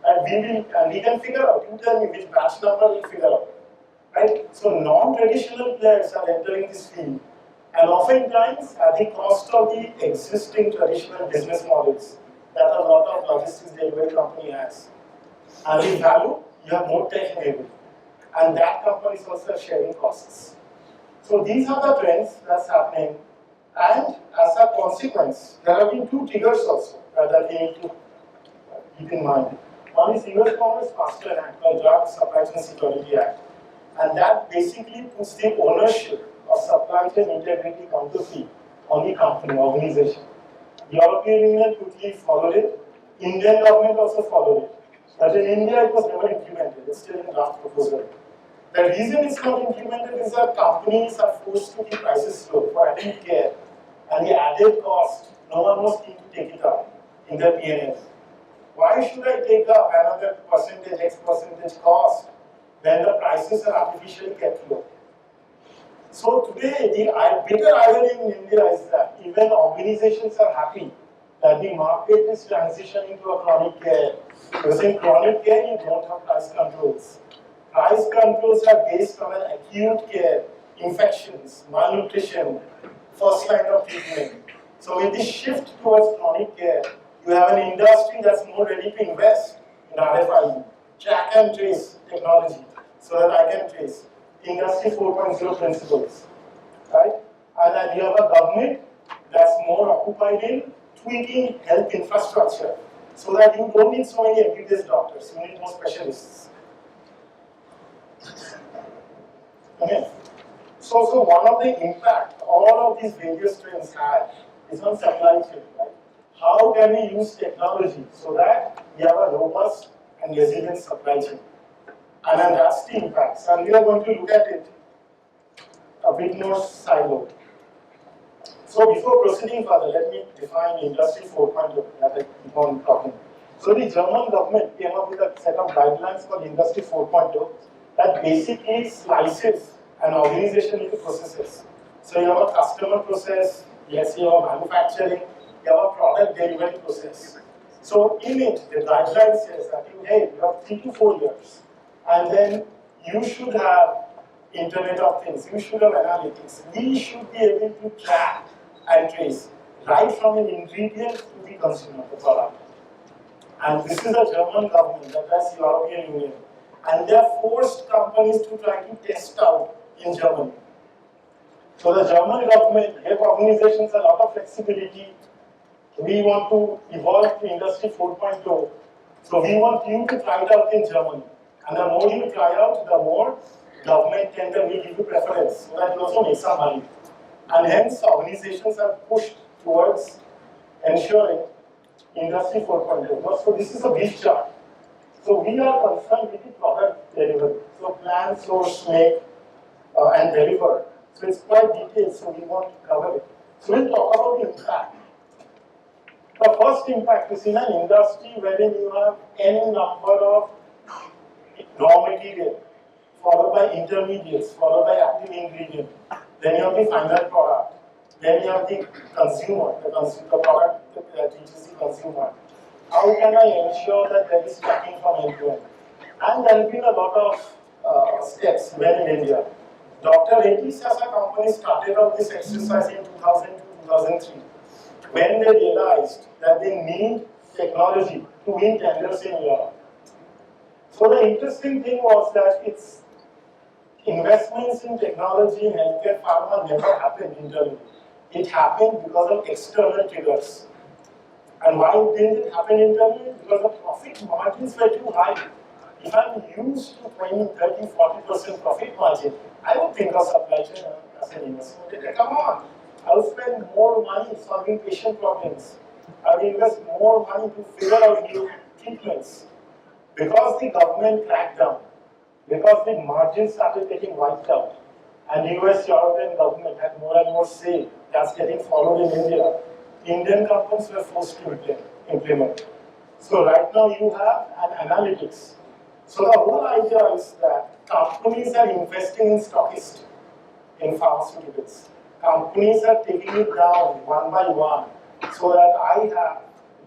And we can figure out, you tell me which batch number we'll figure out. Right? So non-traditional players are entering this field. And oftentimes at the cost of the existing traditional business models that a lot of logistics delivery company has. And in value, you have more tech enabled. And that company is also sharing costs. So these are the trends that's happening. And as a consequence, there have been 2 triggers also that we need to keep in mind. One is US Congress Faster Act, the Drug Supply Chain Security Act. And that basically puts the ownership of supply chain integrity come to see on the company, organization. The European Union quickly followed it. Indian government also followed it. But in India, it was never implemented. It's still in draft proposal. The reason it's not implemented is that companies are forced to keep prices low for acute care, and the added cost, no one was keen to take it up in their P&L. Why should I take up another percentage, X percentage cost when the prices are artificially kept low? So today, the bitter irony in India is that even organizations are happy that the market is transitioning to a chronic care. Because in chronic care, you don't have price controls. Price controls are based on an acute care, infections, malnutrition, first line of treatment. So with this shift towards chronic care, you have an industry that's more ready to invest in RFID, track and trace technology, so that I can trace Industry 4.0 principles, right? And then you have a government that's more occupied in tweaking health infrastructure, so that you don't need so many MBBS doctors, you need more specialists. Okay. So one of the impact all of these various trends have is on supply chain, right? How can we use technology so that we have a robust and resilient supply chain? And then that's the impacts. And we are going to look at it a bit more siloed. So before proceeding further, let me define Industry 4.0 that I keep on talking. So the German government came up with a set of guidelines for Industry 4.0 that basically slices an organization into processes. So you have a customer process, yes, you have a manufacturing, you have a product delivery process. So in it, the guideline says that you have 3 to 4 years, and then you should have Internet of Things, you should have analytics. We should be able to track and trace right from an ingredient to the consumer, the product. And this is a German government, that's the European Union. And they have forced companies to try to test out in Germany. So the German government gave organizations a lot of flexibility. We want to evolve to Industry 4.0. So we want you to try it out in Germany. And the more you try out, the more government tender will give you preference, so that you also make some money. And hence organizations are pushed towards ensuring Industry 4.0. So this is a brief chart. So we are concerned with the product delivery. So plan, source, make, and deliver. So it's quite detailed, so we want to cover it. So we'll talk about the impact. The first impact is in an industry wherein you have n number of raw material, followed by intermediates, followed by active ingredient. Then you have the final product. Then you have the consumer, the product that reaches the consumer. How can I ensure that there is tracking from end to end? And there have been a lot of steps when in India. Dr. Reddy's as a company started out this exercise in 2002-2003 when they realized that they need technology to win tenders in Europe. So the interesting thing was that its investments in technology in healthcare pharma never happened internally. It happened because of external triggers. And why didn't it happen internally? Because the profit margins were too high. If I'm used to 20, 30, 40% profit margin, I would think of supply chain as an investment. Come on, I'll spend more money solving patient problems. I'll invest more money to figure out new treatments. Because the government cracked down, because the margins started getting wiped out, and US, European government had more and more say, that's getting followed in India. Indian companies were forced to implement. So right now you have an analytics. So the whole idea is that companies are investing in stockists in pharmaceuticals. Companies are taking it down one by one so that I have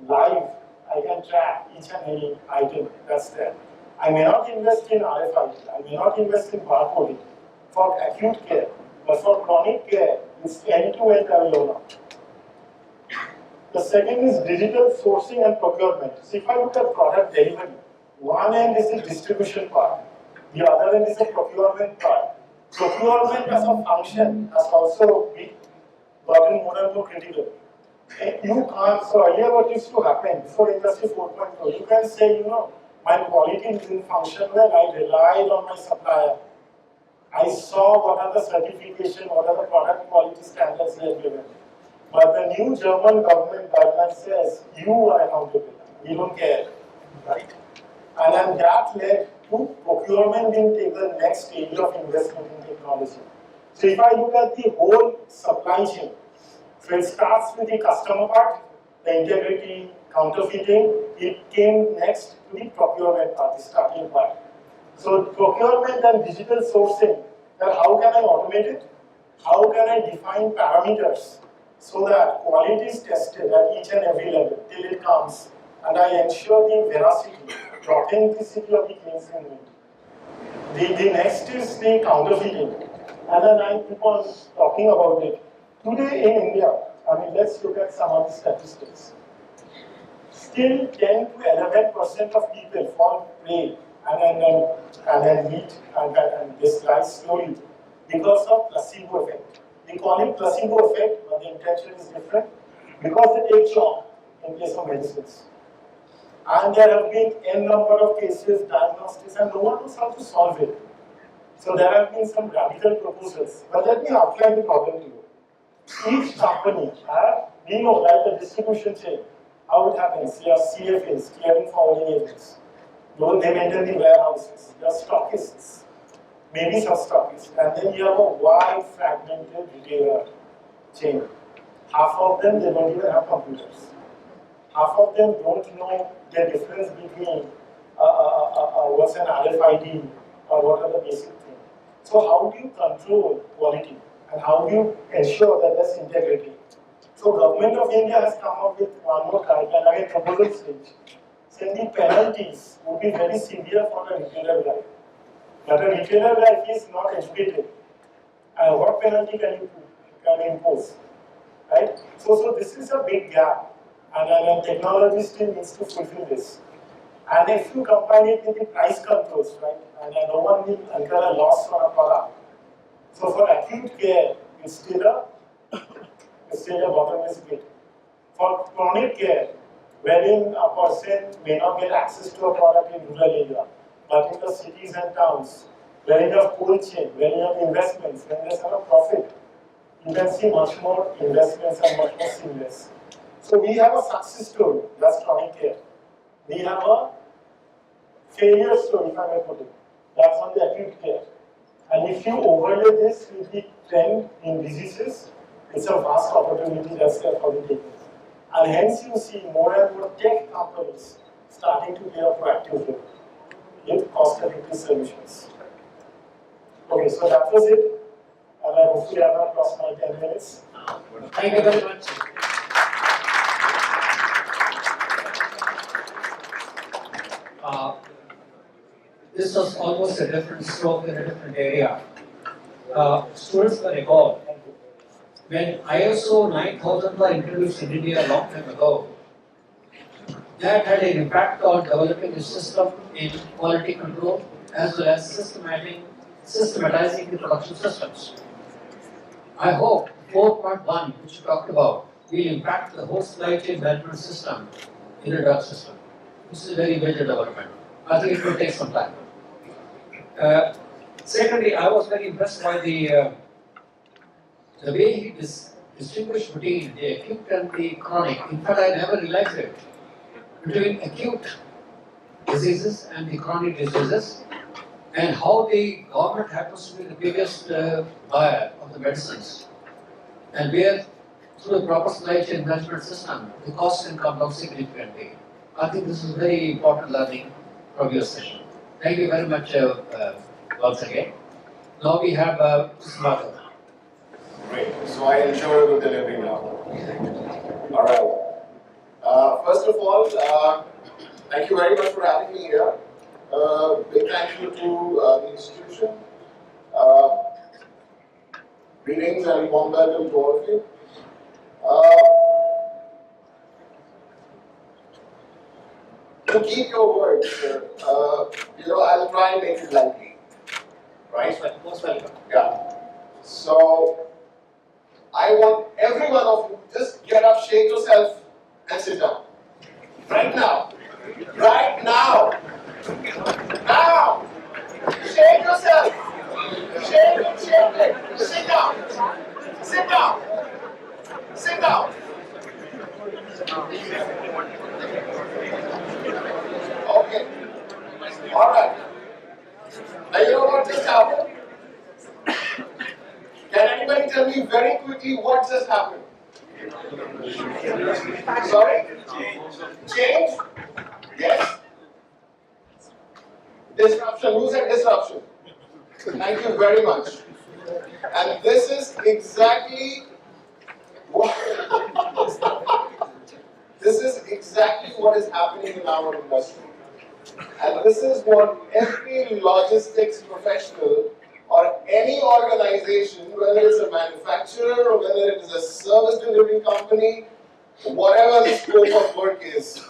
live, I can track each and any item that's there. I may not invest in RFID, I may not invest in barcoding for acute care, but for chronic care, it's end-to-end I will own up. The second is digital sourcing and procurement. So if I look at product delivery, one end is the distribution part, the other end is the procurement part. Procurement as a function has also gotten more and more critical. You can't, so earlier what used to happen before Industry 4.0, you can say, my quality didn't function well, I relied on my supplier. I saw what are the certification, what are the product quality standards they have given. But the new German government guideline says you are accountable. We don't care, right? And then that led to procurement being taken the next stage of investment in technology. So if I look at the whole supply chain, so it starts with the customer part, the integrity, counterfeiting, it came next to the procurement part, the starting part. So procurement and digital sourcing, that how can I automate it? How can I define parameters so that quality is tested at each and every level till it comes, and I ensure the veracity, the authenticity of the claims being made. The next is the counterfeiting, and then I keep on talking about it. Today in India, I mean, let's look at some of the statistics. Still 10 to 11% of people fall prey and then meet and this rise slowly because of placebo effect. They call it placebo effect, but the intention is different because they take shock in place of medicines. And there have been n number of cases, diagnostics, and no one knows how to solve it. So there have been some radical proposals. But let me outline the problem to you. Each company we know, like the distribution chain, how it happens. You have CFAs, clearing forwarding agents. They maintain the warehouses. You have stockists, maybe some stockists. And then you have a wide fragmented retailer chain. Half of them, they don't even have computers. Half of them don't know the difference between what's an RFID or what are the basic things. So how do you control quality? And how do you ensure that there's integrity? So Government of India has come up with one more guideline, again proposal stage, saying the penalties would be very severe for a retailer guy. But a retailer guy, if he is not educated, what penalty can you impose? Right? So this is a big gap, and technology still needs to fulfill this. And if you combine it with the price controls, right, and no one will incur a loss on a product. So for acute care, it's still a bottomless pit. For chronic care, wherein a person may not get access to a product in rural area, but in the cities and towns, where you have cold chain, where you have investments, when there's a profit, you can see much more investments and much more seamless. So we have a success story, that's chronic care. We have a failure story, if I may put it, that's on the acute care. And if you overlay this with the trend in diseases, it's a vast opportunity that's there for the taking. And hence you see more and more tech companies starting to play a proactive role with cost-effective solutions. Okay, so that was it. And I hopefully I have not lost my 10 minutes. Thank you very much. This was almost a different stroke in a different area. Students were recalled. When ISO 9000 were introduced in India a long time ago, that had an impact on developing a system in quality control as well as systematizing the production systems. I hope 4.1, which you talked about, will impact the whole supply chain management system in the drug system. This is a very major development. I think it will take some time. Secondly, I was very impressed by the way he distinguished between the acute and the chronic. In fact, I never realized it. Between acute diseases and the chronic diseases, and how the government happens to be the biggest buyer of the medicines, and where through the proper supply chain management system, the cost can come down significantly. I think this is very important learning from your session. Thank you very much once again. Now we have Mathur. Great. So I ensure a good delivery now. All right. First of all, thank you very much for having me here. Big thank you to the institution. Greetings and warm welcome to all of you. To keep your words, I'll try and make it lively. Right? Most welcome. Yeah. So, I want every one of you just get up, shake yourself, and sit down. Right now. Right now. Now. Shake yourself. Shake what just happened? Can anybody tell me very quickly what just happened? Sorry? Change? Yes? Disruption. Who said disruption? Thank you very much. And this is exactly what is happening in our industry. And this is what every logistics professional or any organization, whether it's a manufacturer or whether it is a service delivery company, whatever the scope of work is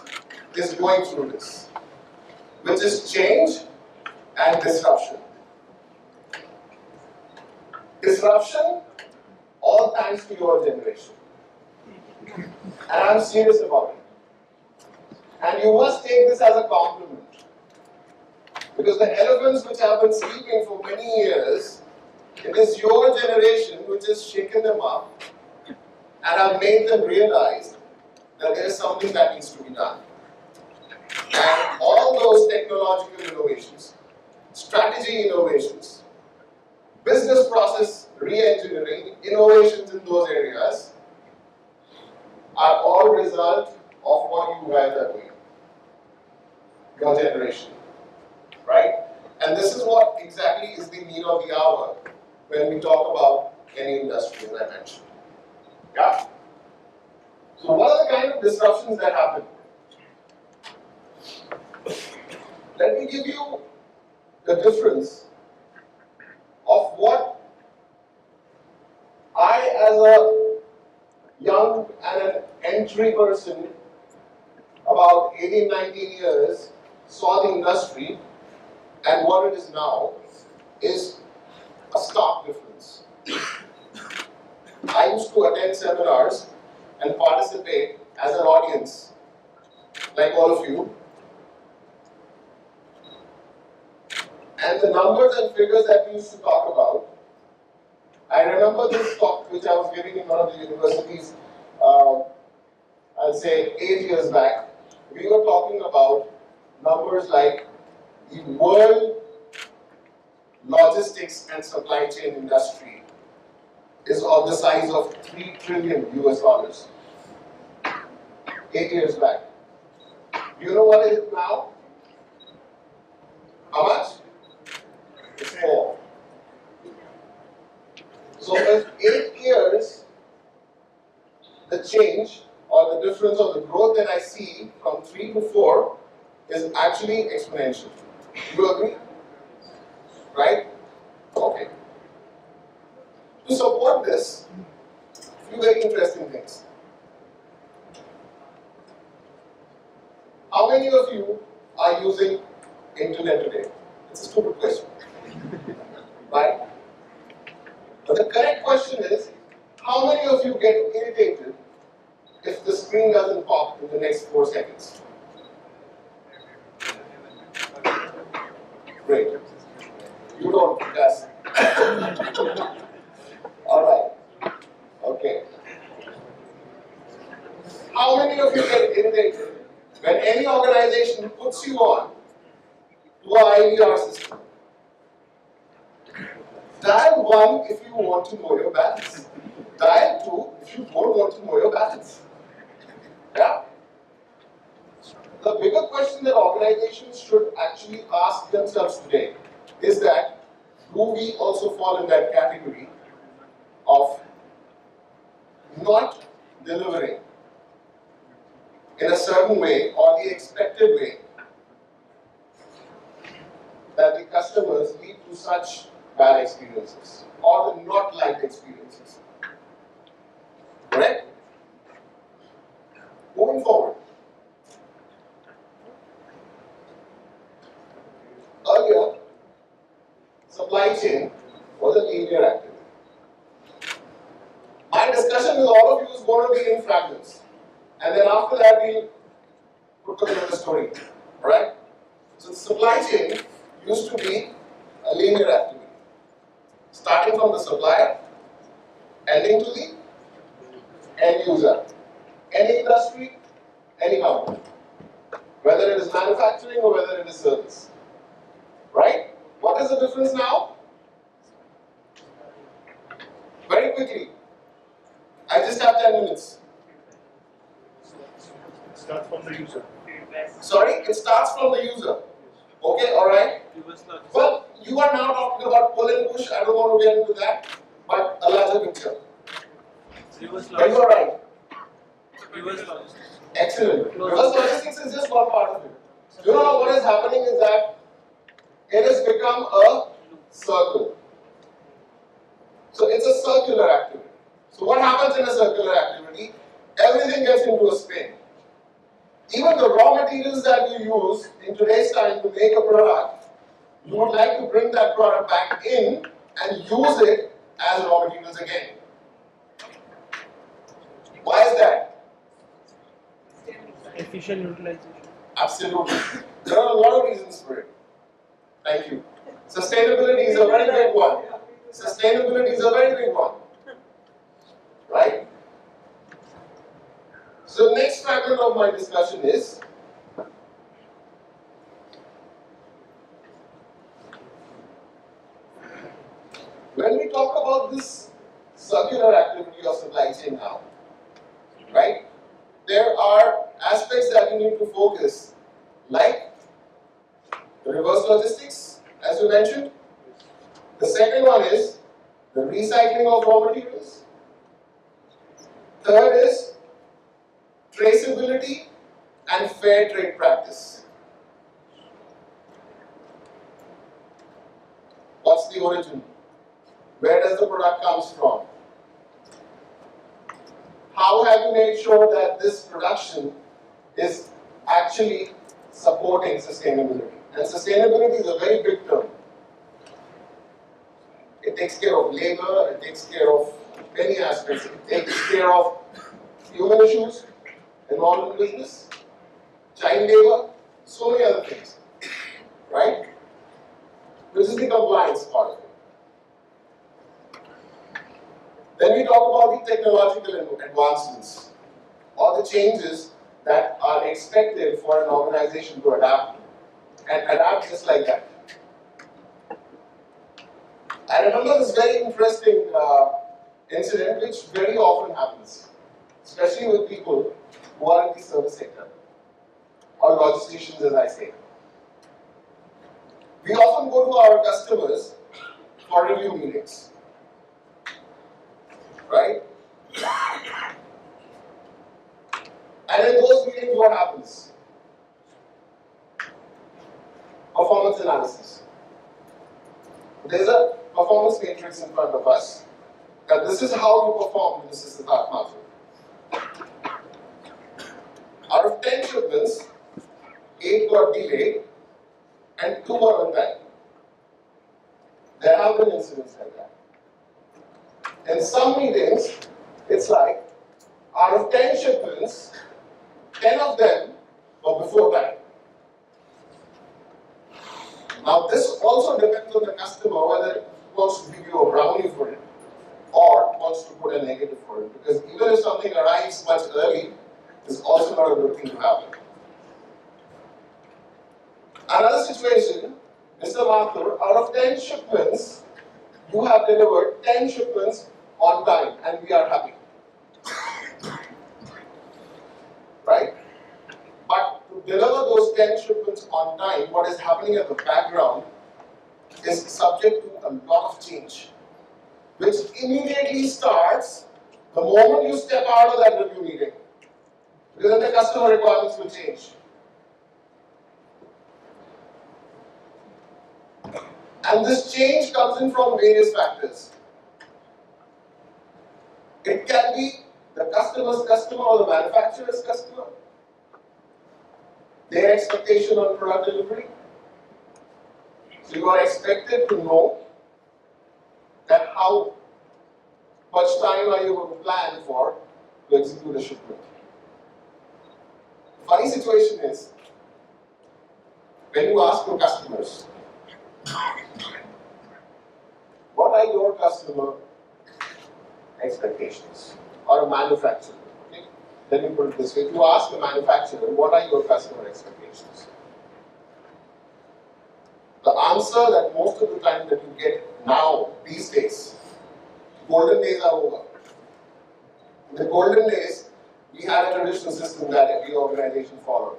going through this, which is change and disruption. Disruption, all thanks to your generation. And I'm serious about it. And you must take this as a compliment. Because the elephants which have been sleeping for many years, it is your generation which has shaken them up and have made them realize that there is something that needs to be done. And all those technological innovations, strategy innovations, business process re-engineering, innovations in those areas are all result of what you guys are doing, your generation, right? And this is what exactly is the need of the hour when we talk about any industry, as I mentioned. Yeah? So what are the kind of disruptions that happen? Let me give you the difference of what I, as a young and an entry person, about 18, 19 years, saw the industry and what it is now is a stark difference. I used to attend seminars and participate as an audience, like all of you. And the numbers and figures that we used to talk about, I remember this talk which I was giving in one of the universities, I'll say 8 years back. We were talking about numbers like the world logistics and supply chain industry is of the size of $3 trillion US. 8 years back. You know what it is now? How much? It's 4. So in 8 years, the change or the difference or the growth that I see from 3 to 4 is actually exponential. You agree? Right? Okay. To support this, a few very interesting things. How many of you are using internet today? It's a stupid question. Right? But the correct question is, how many of you get irritated if the screen doesn't pop in the next 4 seconds? Great. You don't, that's alright. Okay. How many of you get irritated when any organization puts you on to an IVR system? Dial 1 if you want to know your balance. Dial 2 if you don't want to know your balance. Yeah? The bigger question that organizations should actually ask themselves today is that, do we also fall in that category of not delivering in a certain way or the expected way that the customers lead to such bad experiences or the not liked experiences? Correct? Moving forward. Earlier, supply chain was a linear activity. My discussion with all of you is going to be in fragments. And then after that, we'll put together the story. Alright? So the supply chain used to be a linear activity. Starting from the supplier, ending to the end user. Any industry, any company. Whether it is manufacturing or whether it is service. Right? What is the difference now? Very quickly. I just have 10 minutes. It starts from the user. Sorry, it starts from the user. Okay, alright. Well, you are now talking about pull and push. I don't want to get into that, but a larger picture. But you are right. Excellent. Reverse logistics is just one part of it. You know what is happening is that it has become a circle. So it's a circular activity. So what happens in a circular activity? Everything gets into a spin. Even the raw materials that you use in today's time to make a product, you would like to bring that product back in and use it as raw materials again. Why is that? Efficient utilization. Absolutely. There are a lot of reasons for it. Thank you. Sustainability is a very big one. Sustainability is a very big one. Right? So next fragment of my discussion is when we talk about this circular activity of supply chain now, right? There are aspects that you need to focus, like the reverse logistics, as you mentioned. The second one is the recycling of raw materials. Third is traceability and fair trade practice. What's the origin? Where does the product comes from? How have you made sure that this production is actually supporting sustainability? And sustainability is a very big term. It takes care of labor, it takes care of many aspects. It takes care of human issues involved in business, child labor, so many other things. Right? This is the compliance part of it. Then we talk about the technological advancements or the changes that are expected for an organization to adapt and adapt just like that. I remember this very interesting incident which very often happens, especially with people who are in the service sector or logisticians, as I say. We often go to our customers for review meetings. Right? And in those meetings, what happens? Performance analysis. There's a performance matrix in front of us. That this is how you perform in the Siddhartha Mathur. Out of 10 shipments, 8 got delayed and 2 were on time. There have been incidents like that. In some meetings, it's like, out of 10 shipments, 10 of them were before time. Now this also depends on the customer whether he wants to give you a brownie for it or wants to put a negative for it. Because even if something arrives much early, it's also not a good thing to happen. Another situation, Mr. Mathur, out of 10 shipments, you have delivered 10 shipments on time and we are happy. Right? But to deliver those 10 shipments on time, what is happening in the background is subject to a lot of change, which immediately starts the moment you step out of that review meeting, because then the customer requirements will change. And this change comes in from various factors. It can be the customer's customer or the manufacturer's customer, their expectation on product delivery. So you are expected to know that how much time are you going to plan for to execute a shipment. The funny situation is, when you ask your customers, what are your customer expectations? Or a manufacturer. Okay? Let me put it this way. If you ask a manufacturer, what are your customer expectations? The answer that most of the time that you get now, these days. Golden days are over. In the golden days, we had a traditional system that every organization followed,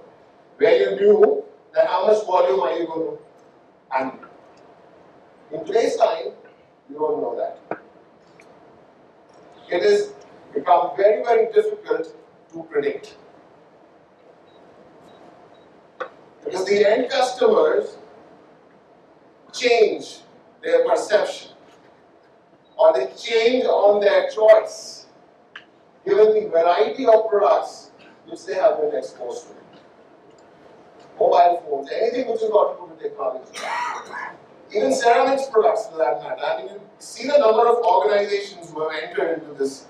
where you knew that how much volume are you going to handle. In today's time, you don't know that. It has become very, very difficult to predict. Because the end customers change their perception or they change on their choice given the variety of products which they have been exposed to. Mobile phones, anything which has got to do with technology. Even ceramics products for that matter. I mean, you see the number of organizations who have entered into this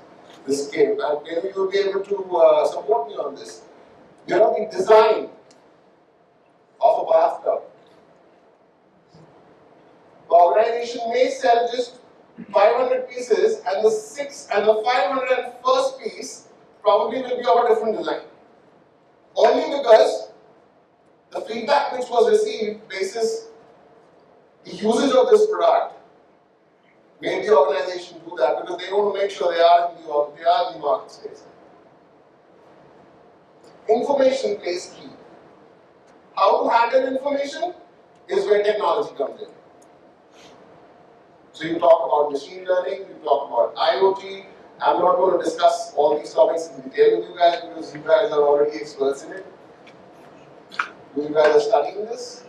game, and maybe you'll be able to support me on this. You know, the design of a bathtub. The organization may sell just 500 pieces, and the 501st piece probably will be of a different design. Only because the feedback which was received basis the usage of this product made the organization do that because they want to make sure they are in the market space. Information plays key. How to handle information is where technology comes in. So you talk about machine learning, you talk about IoT. I'm not going to discuss all these topics in detail with you guys because you guys are already experts in it. You guys are studying this.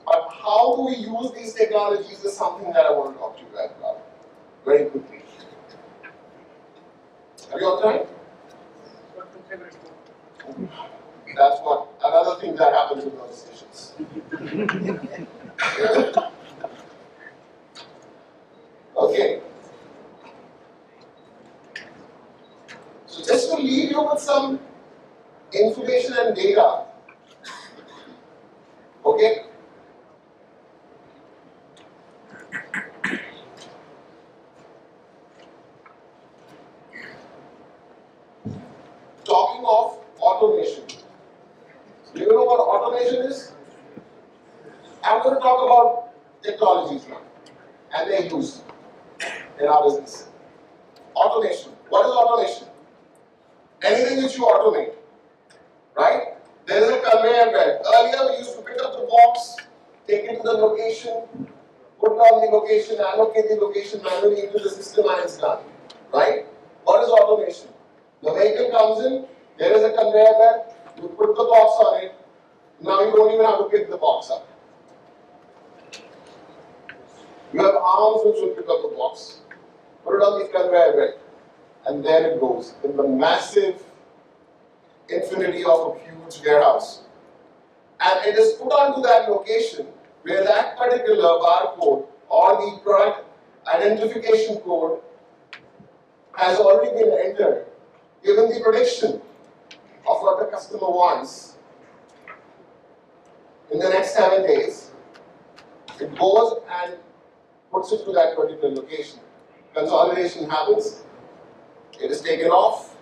But how do we use these technologies is something that I want to talk to you guys about very quickly. Have you all time? That's what another thing that happens in those decisions. Okay. So just to leave you with some information and data. Okay. Talking of automation. Do you know what automation is? I'm going to talk about technologies now and their use in our business. Automation. What is automation? Anything which you automate, right? There is a conveyor belt. Earlier we used to pick up the box, take it to the location, put down the location, allocate the location manually into the system and it's done, right? What is automation? The vehicle comes in, there is a conveyor belt, you put the box on it, now you don't even have to pick the box up. You have arms which will pick up the box, put it on the conveyor belt, and there it goes in the massive infinity of a huge warehouse. And it is put onto that location where that particular barcode or the product identification code has already been entered, given the prediction of what the customer wants. In the next 7 days, it goes and puts it to that particular location. Consolidation happens, it is taken off,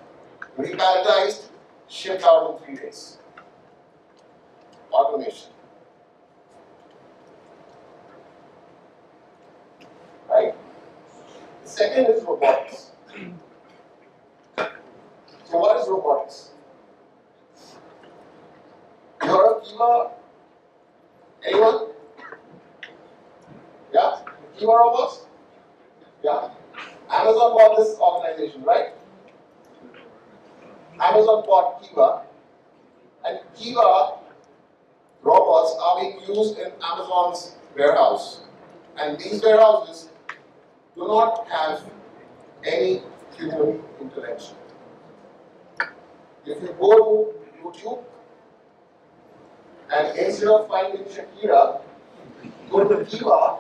repalletized, shipped out in 3 days. Automation. Right? The second is robotics. So what is robotics? You're a Kiva. Anyone? Yeah? Kiva robots? Yeah? Amazon bought this organization, right? Amazon bought Kiva, and Kiva robots are being used in Amazon's warehouse. And these warehouses do not have any human intervention. If you go to YouTube and instead of finding Shakira, go to Kiva,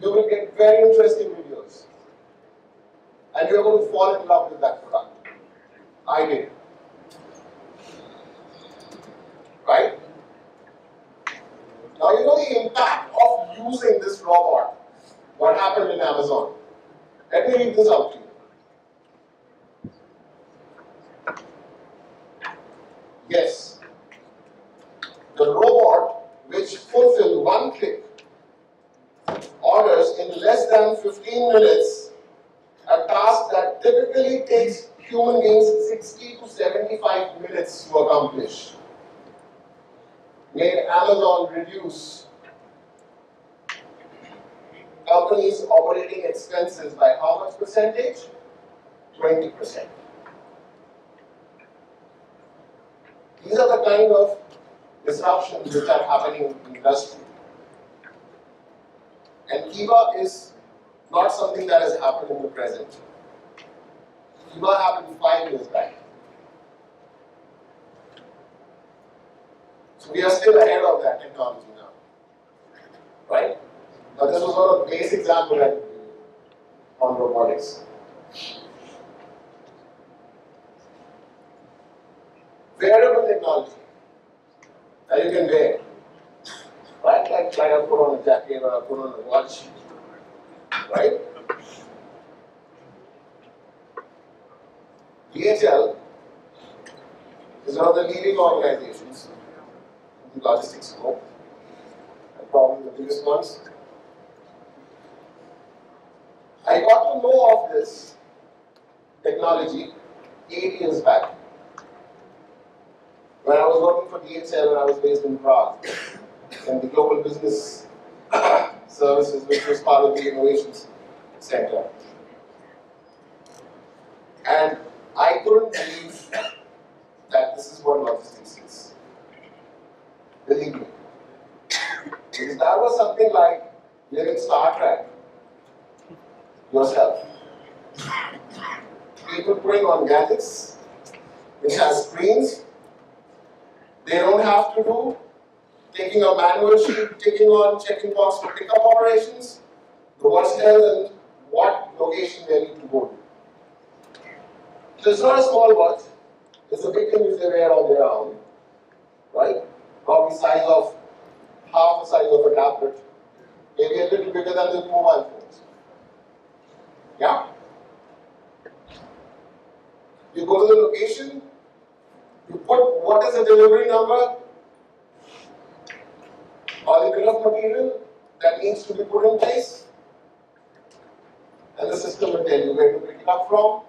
you will get very interesting videos. And you're going to fall in love with that product. I did. Right? Now you know the impact of using this robot. What happened in Amazon? Let me read this out to you. Yes. the robot which fulfilled one-click orders in less than 15 minutes, a task that typically takes human beings 60 to 75 minutes to accomplish, made Amazon reduce companies' operating expenses by how much percentage? 20%. These are the kind of disruptions which are happening in the industry. And Kiva is not something that has happened in the present. Kiva happened 5 years back. So we are still ahead of that technology now. Right? But this was one of the base examples that we did on robotics. Wearable technology that you can wear. Right? Like I put on a jacket or I put on a watch. Right? DHL is one of the leading organizations in the logistics scope, and probably the biggest ones. I got to know of this technology 8 years back when I was working for DHL and I was based in Prague in the global business services, which was part of the innovations center. And I couldn't believe that this is what logistics is. Believe me. Because that was something like living Star Trek yourself. People putting on gadgets which has screens. They don't have to do taking a manual sheet, ticking on, checking box for pickup operations. The watch tells them what location they need to go to. So it's not a small watch. It's a big thing which they wear on their arm, right? Probably size of half the size of a tablet, maybe a little bigger than the mobile phones. Yeah? You go to the location, you put what is the delivery number or the bill of material that needs to be put in place, and the system will tell you where to pick it up from,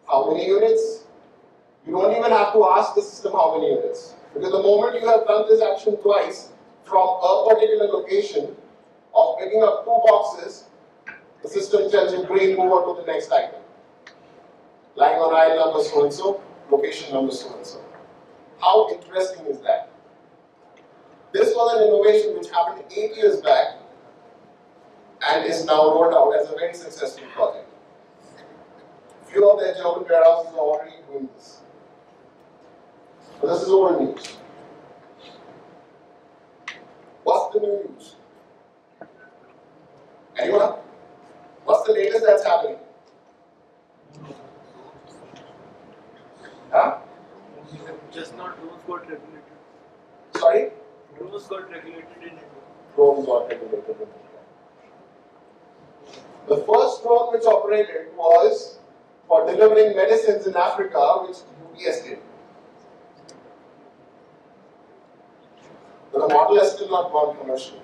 how many units. You don't even have to ask the system how many units, because the moment you have done this action twice from a particular location of picking up 2 boxes, the system tells you green, move on to the next item. Lying on aisle number so and so, location number so and so. How interesting is that? This was an innovation which happened 8 years back and is now rolled out as a very successful project. Few of their German warehouses are already doing this. But this is old news. What's the new news? Anyone? What's the latest that's happening? Huh? Just now, drones got regulated. Sorry? Drones got regulated in India. Drones got regulated in India. The first drone which operated was for delivering medicines in Africa, which UPS did. But the model has still not gone commercial.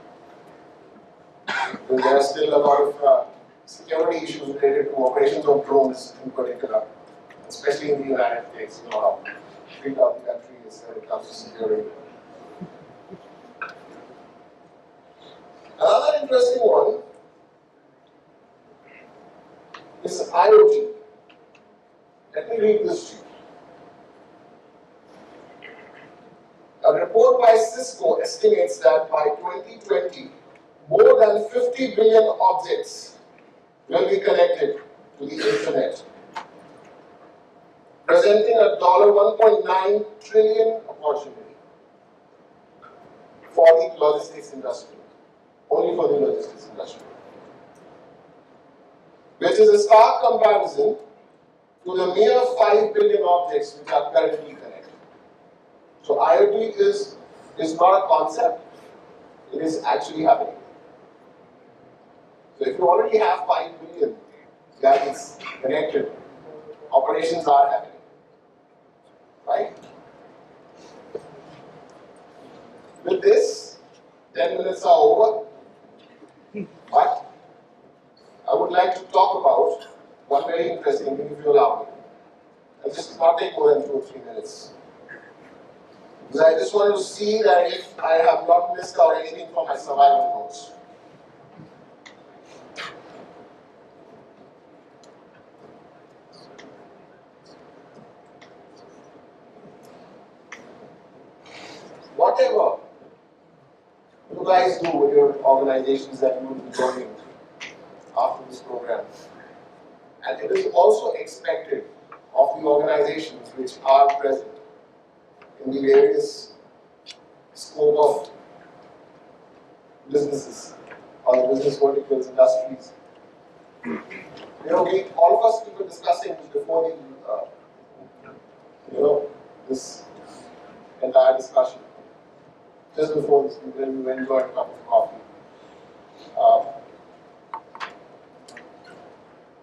There are still a lot of security issues related to operations of drones in particular, especially in the United States. You know how treated out the country is when it comes to security. Another interesting one is IoT. Let me read this to you. A report by Cisco estimates that by 2020, more than 50 billion objects will be connected to the internet, presenting a $1.9 trillion opportunity for the logistics industry, only for the logistics industry, which is a stark comparison to the mere 5 billion objects which are currently connected. So IoT is not a concept, it is actually happening. So if you already have 5 billion gadgets connected, operations are happening, right? With this, 10 minutes are over. But I would like to talk about one very interesting thing, if you allow me. I'll just not take more than 2 or 3 minutes. Because I just wanted to see that if I have not missed out anything from my survival notes. Whatever you guys do with your organizations that you will be joining after this program, and it is also expected of the organizations which are present in the various scope of businesses or the business verticals, industries. All of us we were discussing before this entire discussion. Just before this, when we went and got a cup of coffee.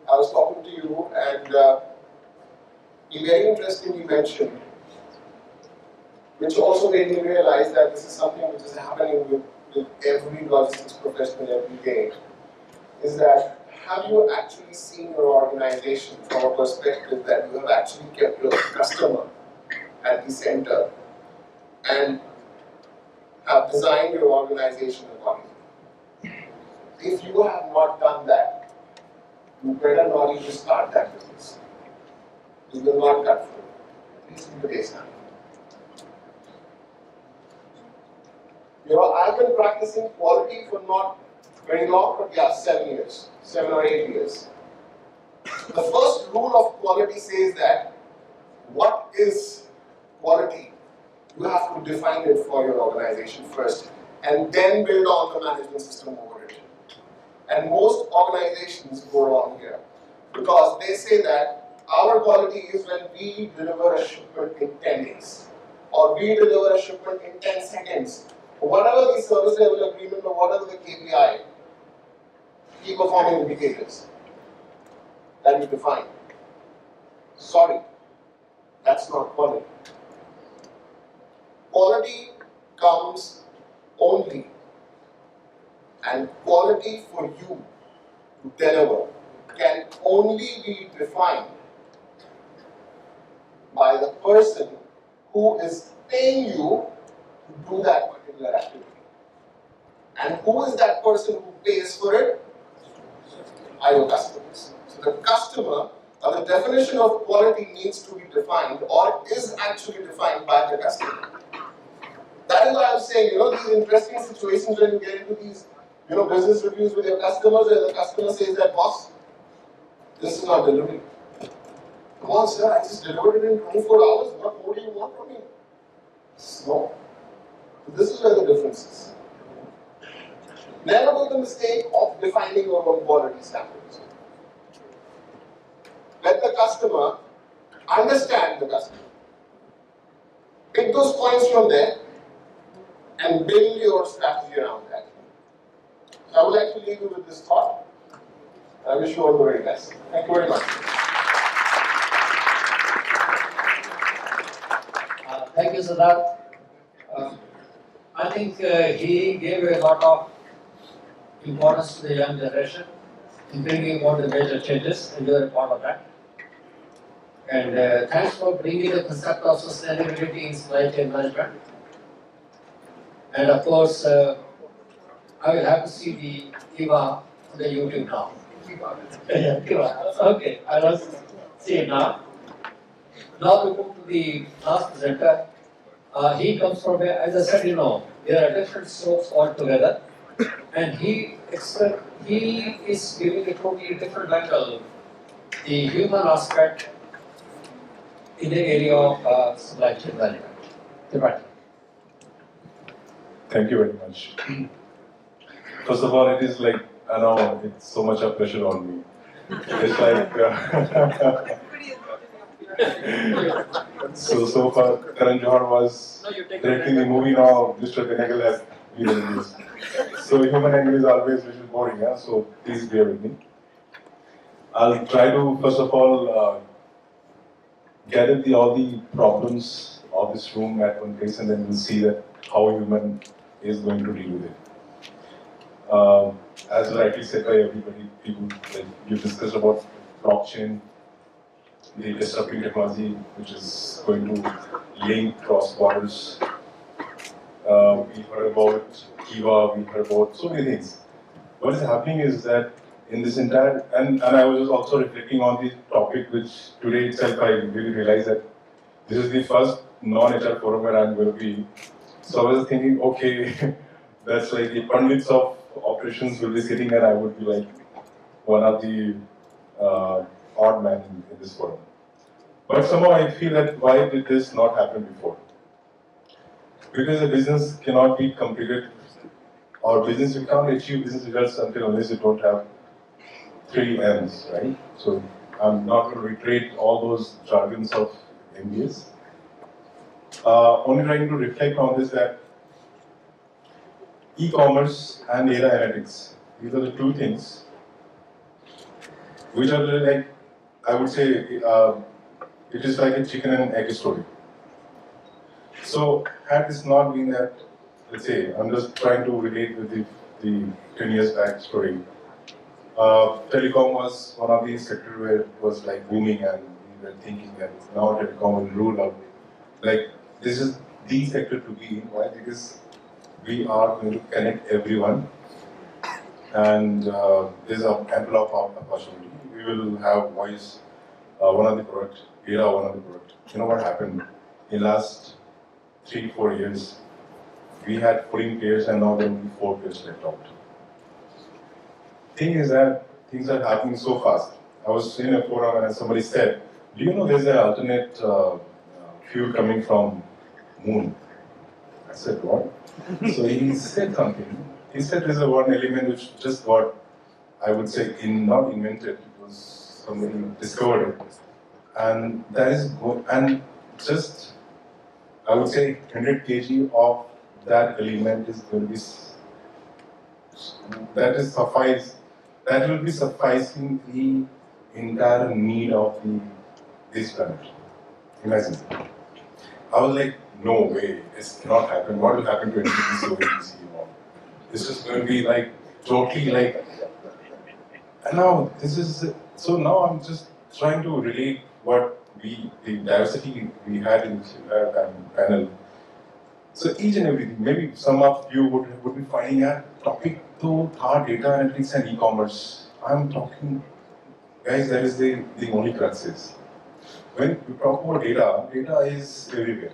I was talking to you, and you very interestingly mentioned, which also made me realize that this is something which is happening with every logistics professional every day, is that have you actually seen your organization from a perspective that you have actually kept your customer at the center and have designed your organization accordingly? If you have not done that, you better not even start that business. You will not cut through, at least in today's time. I've been practicing quality for not very long, but yeah, 7 or 8 years. The first rule of quality says that what is quality? You have to define it for your organization first, and then build on the management system over it. And most organizations go wrong here, because they say that our quality is when we deliver a shipment in 10 days, or we deliver a shipment in 10 seconds, or whatever the service level agreement or whatever the KPI, key performance indicators that you define. Sorry, that's not quality. Quality comes only, and quality for you to deliver can only be defined by the person who is paying you to do that particular activity. And who is that person who pays for it? Are your customers. So the customer, or the definition of quality needs to be defined, or is actually defined by the customer. That is why I'm saying, these interesting situations when you get into these, business reviews with your customers, and the customer says that, boss, this is not delivery. Come on, sir, I just delivered it in 24 hours. What more do you want from me? No. So this is where the difference is. Never make the mistake of defining your own quality standards. Let the customer understand the customer. Pick those points from there and build your strategy around that. So I would like to leave you with this thought. I wish you all the very best. Thank you very much. Thank you, Siddhartha. I think he gave a lot of importance to the young generation in bringing about the major changes, and you are a part of that. And thanks for bringing the concept of sustainability in supply chain management. And of course, I will have to see the Kiva on the YouTube now. Kiva. Okay, I will see it now. Now we move to the last presenter. He comes from, as I said, there are different strokes altogether, and he is giving a totally different angle, the human aspect in the area of supply chain management. Tripathi. Thank you very much. First of all, it is like, I know it's so much of pressure on me. It's like, so far, Karan Johar was directing the movie, now Mr. Kanekal has been released. So human angle is always a little boring, so please bear with me. I'll try to, first of all, gather all the problems of this room at one place, and then we'll see that how human is going to deal with it. As rightly said by everybody, people like you discussed about blockchain, the disrupting technology which is going to link cross borders. We heard about Kiva, we heard about so many things. What is happening is that in this entire, and I was also reflecting on the topic which today itself I really realized that this is the first non-HR forum where I'm going to be. So I was thinking, okay, that's like the pundits of operations will be sitting and I would be like one of the odd man in this forum. But somehow I feel that why did this not happen before? Because a business cannot be completed, or business, you can't achieve business results unless you don't have 3 M's, right? So I'm not going to reiterate all those jargons of MBAs. Only trying to reflect on this that e-commerce and data analytics, these are the 2 things which are like, I would say, it is like a chicken and egg story. So had this not been that, let's say, I'm just trying to relate with the 10 years back story. Telecom was one of these sectors where it was like booming and we were thinking that now telecom will rule out. Like, this is the sector to be in. Why? Because we are going to connect everyone and there's an ample of opportunity. We will have voice, one of the product, data, one of the product. You know what happened? In last 3-4 years, we had 14 players and now there will be 4 players left out. Thing is that things are happening so fast. I was in a forum and somebody said, do you know there's an alternate fuel coming from moon? I said, what? So he said something. He said there's a one element which just got, I would say, not invented, it was somebody discovered it. And that is, and just, I would say 100 kg of that element is going to be, that will be sufficing the entire need of this planet. Imagine. I was like, no way, this cannot happen. What will happen to NTPC or NTPC? This is going to be like, totally like, and now this is, so now I'm just trying to relate what the diversity we had in this panel. So each and everything, maybe some of you would be finding a topic to our data analytics and e-commerce. I'm talking, guys, that is the only crux. When we talk about data, data is everywhere.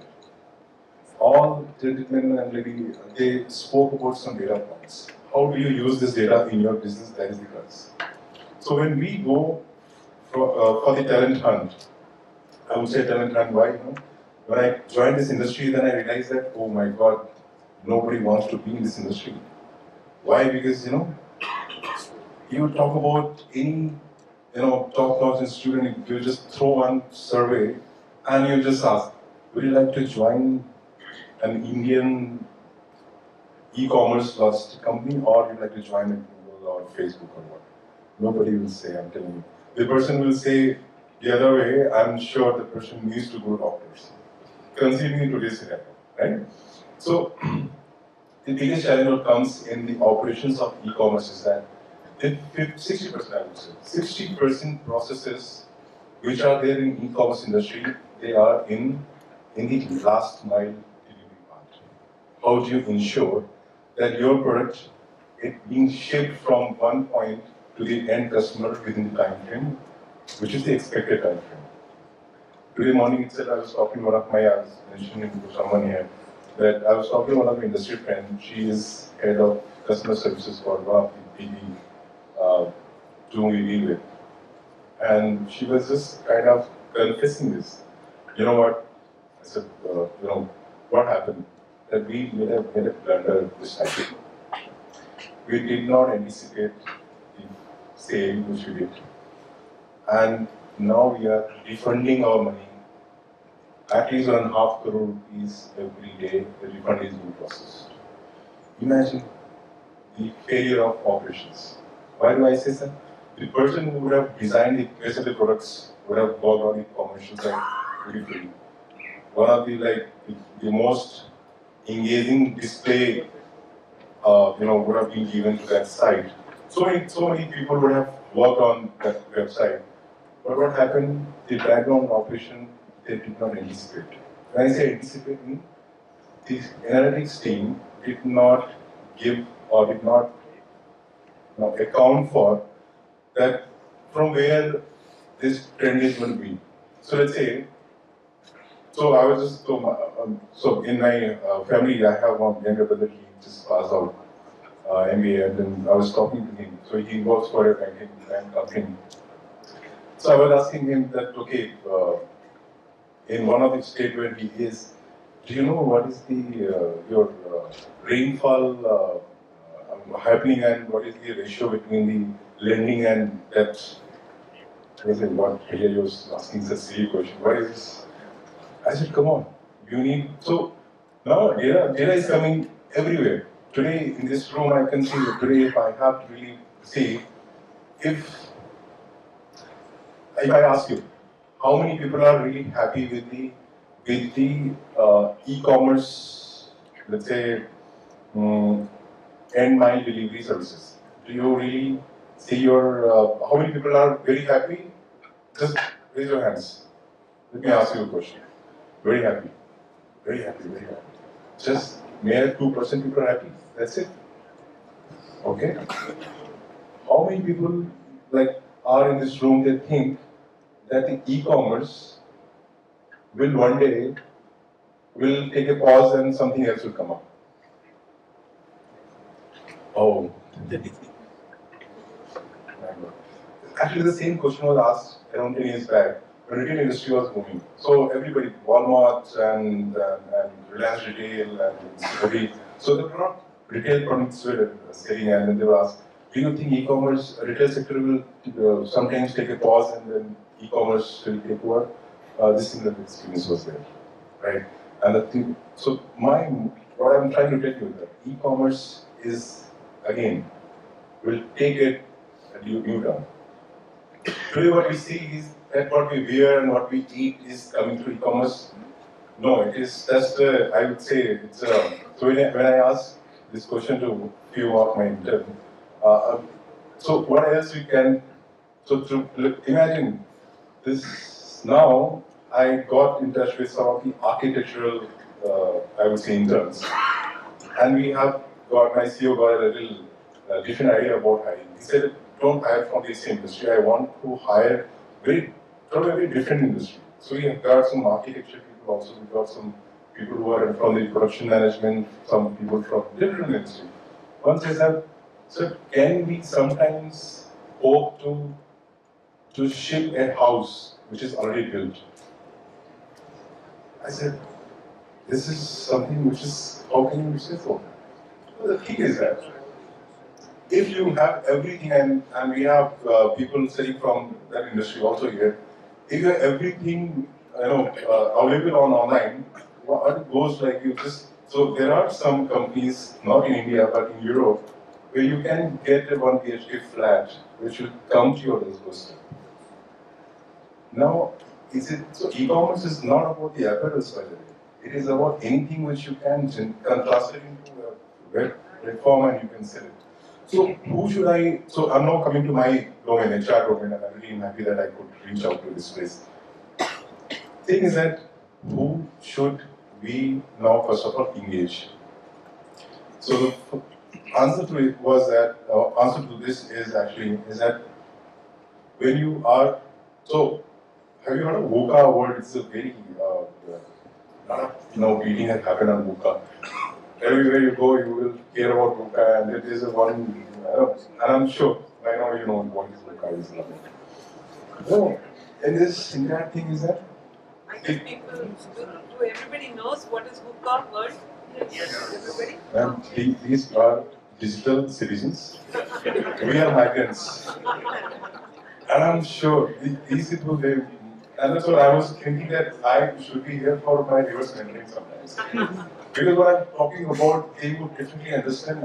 All gentlemen and ladies, they spoke about some data points. How do you use this data in your business? That is the crux. So when we go for the talent hunt, I would say talent hunt, why? When I joined this industry, then I realized that, oh my God, nobody wants to be in this industry. Why? Because, you talk about any, top-notch institute and you just throw one survey and you just ask, would you like to join an Indian e-commerce logistic company or would you like to join a Google or Facebook or what? Nobody will say, I'm telling you. The person will say the other way, I'm sure the person needs to go to doctors. Considering today's scenario, right? So, the biggest challenge comes in the operations of e-commerce is that 60%, I would say, 60% processes which are there in e-commerce industry, they are in the last mile delivery part. How do you ensure that your product is being shipped from one point to the end customer within the time frame, which is the expected time frame? Today morning itself, I was talking to one of my, I was mentioning to someone here, that I was talking to one of my industry friends. She is head of customer services for one of the big whom we deal with. And she was just kind of confessing this. You know what? I said, what happened? That we made a blunder this time. We did not anticipate the sale which we did. And now we are refunding our money. At least 1.5 crore rupees every day, the refund is being processed. Imagine the failure of operations. Why do I say so? The person who would have designed the rest of the products would have gone on the commercial side beautifully. One of the most engaging display, would have been given to that site. So many people would have worked on that website. But what happened? The background operation they did not anticipate. When I say anticipate, the analytics team did not give or did not account for that from where this trend is going to be. So let's say, so I was just, so in my family, I have one younger brother, he just passed out MBA, and then I was talking to him. So he works for a banking company. So I was asking him that, okay, in one of the states where he is, do you know what is the your rainfall happening and what is the ratio between the lending and debt? I said, what? Here you was asking such a silly question. What is this? I said, come on, you need. So now data is coming everywhere. Today in this room, I can see that today if I have to really see if I ask you, how many people are really happy with the e-commerce, let's say, end mile delivery services? Do you really see your, how many people are very happy? Just raise your hands. Let me ask you a question. Very happy, very happy, very happy. Just mere 2% people are happy, that's it. Okay? How many people are in this room that think that the e-commerce will one day will take a pause and something else will come up? Oh. Actually, the same question was asked around 10 years back when retail industry was booming. So everybody, Walmart and Reliance Retail and so there were not retail products were selling, and then they were asked, do you think e-commerce retail sector will sometimes take a pause and then e-commerce will take over? This similar experience was there, right? And the thing, so what I'm trying to tell you is that e-commerce is again will take it a new turn. Today what we see is that what we wear and what we eat is coming through e-commerce. No, it is just, I would say, it's so when I ask this question to few of my interns, so what else we can, so to imagine this now, I got in touch with some of the architectural, I would say, interns. And we have got, my CEO got a little different idea about hiring. He said, don't hire from the same industry. I want to hire from a very different industry. So we have got some architecture people also. We got some people who are from the production management, some people from different industry. One says that, so can we sometimes hope to ship a house which is already built? I said, this is something which is, how can you say so? Well, the thing is that if you have everything, and we have people sitting from that industry also here, if you have everything available online, what it goes like you just, so there are some companies, not in India but in Europe, where you can get a 1 BHK flat which will come to your doorstep. Now, so e-commerce is not about the apparels, by the way. It is about anything which you can translate into a web platform and you can sell it. So who should so I'm now coming to my domain, HR domain, and I'm really happy that I could reach out to this place. Thing is that who should we now first of all engage? So the answer to it was that, answer to this is that when you are, so have you heard of VUCA word? It's a very, lot of reading has happened on VUCA. Everywhere you go, you will hear about VUCA, and there is a one, and I'm sure by now you know what is VUCA is. So, and this entire thing is that I think people, do everybody knows what is VUCA word? Yes. Everybody? And these are digital citizens. We are migrants. And I'm sure these people, and that's what I was thinking that I should be here for my reverse mentoring sometimes. Because what I'm talking about, they would definitely understand,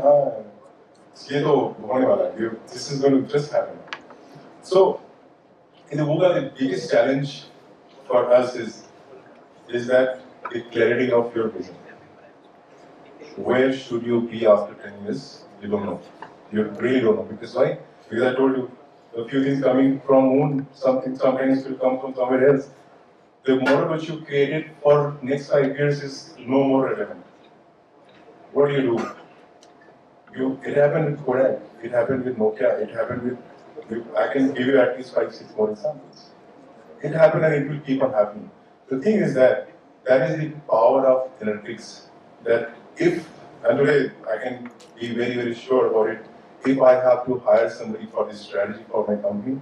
this is going to just happen. So, in the VUCA, the biggest challenge for us is that the clarity of your vision. where should you be after 10 years? You don't know. You really don't know. Because why? Because I told you, a few things coming from moon, something sometimes will come from somewhere else. The model which you created for next 5 years is no more relevant. What do? It happened with Kodak, it happened with Nokia, it happened with I can give you at least 5, 6 more examples. It happened and it will keep on happening. The thing is that is the power of analytics. That if, and today I can be very, very sure about it, if I have to hire somebody for this strategy for my company,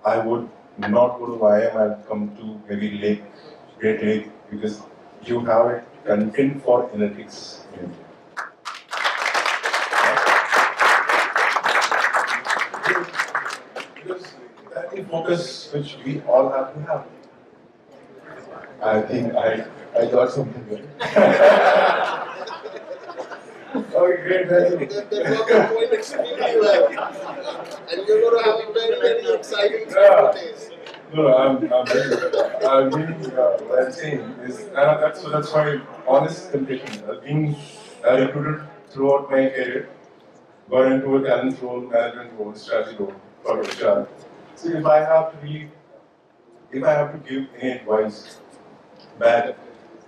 I would not go to IIM, I'll come to maybe Great Lake, because you have a content for analytics in India. Because that is focus which we all have to have. I think I got something good. Okay, great, very good. That worked going extremely well. And you're going to have a very, very exciting 3 days. No, I'm meaning, what I'm saying is, that's my honest confession. I've been recruited throughout my career, got into a talent role, management role, strategy role, for HR. So if I have to give any advice back,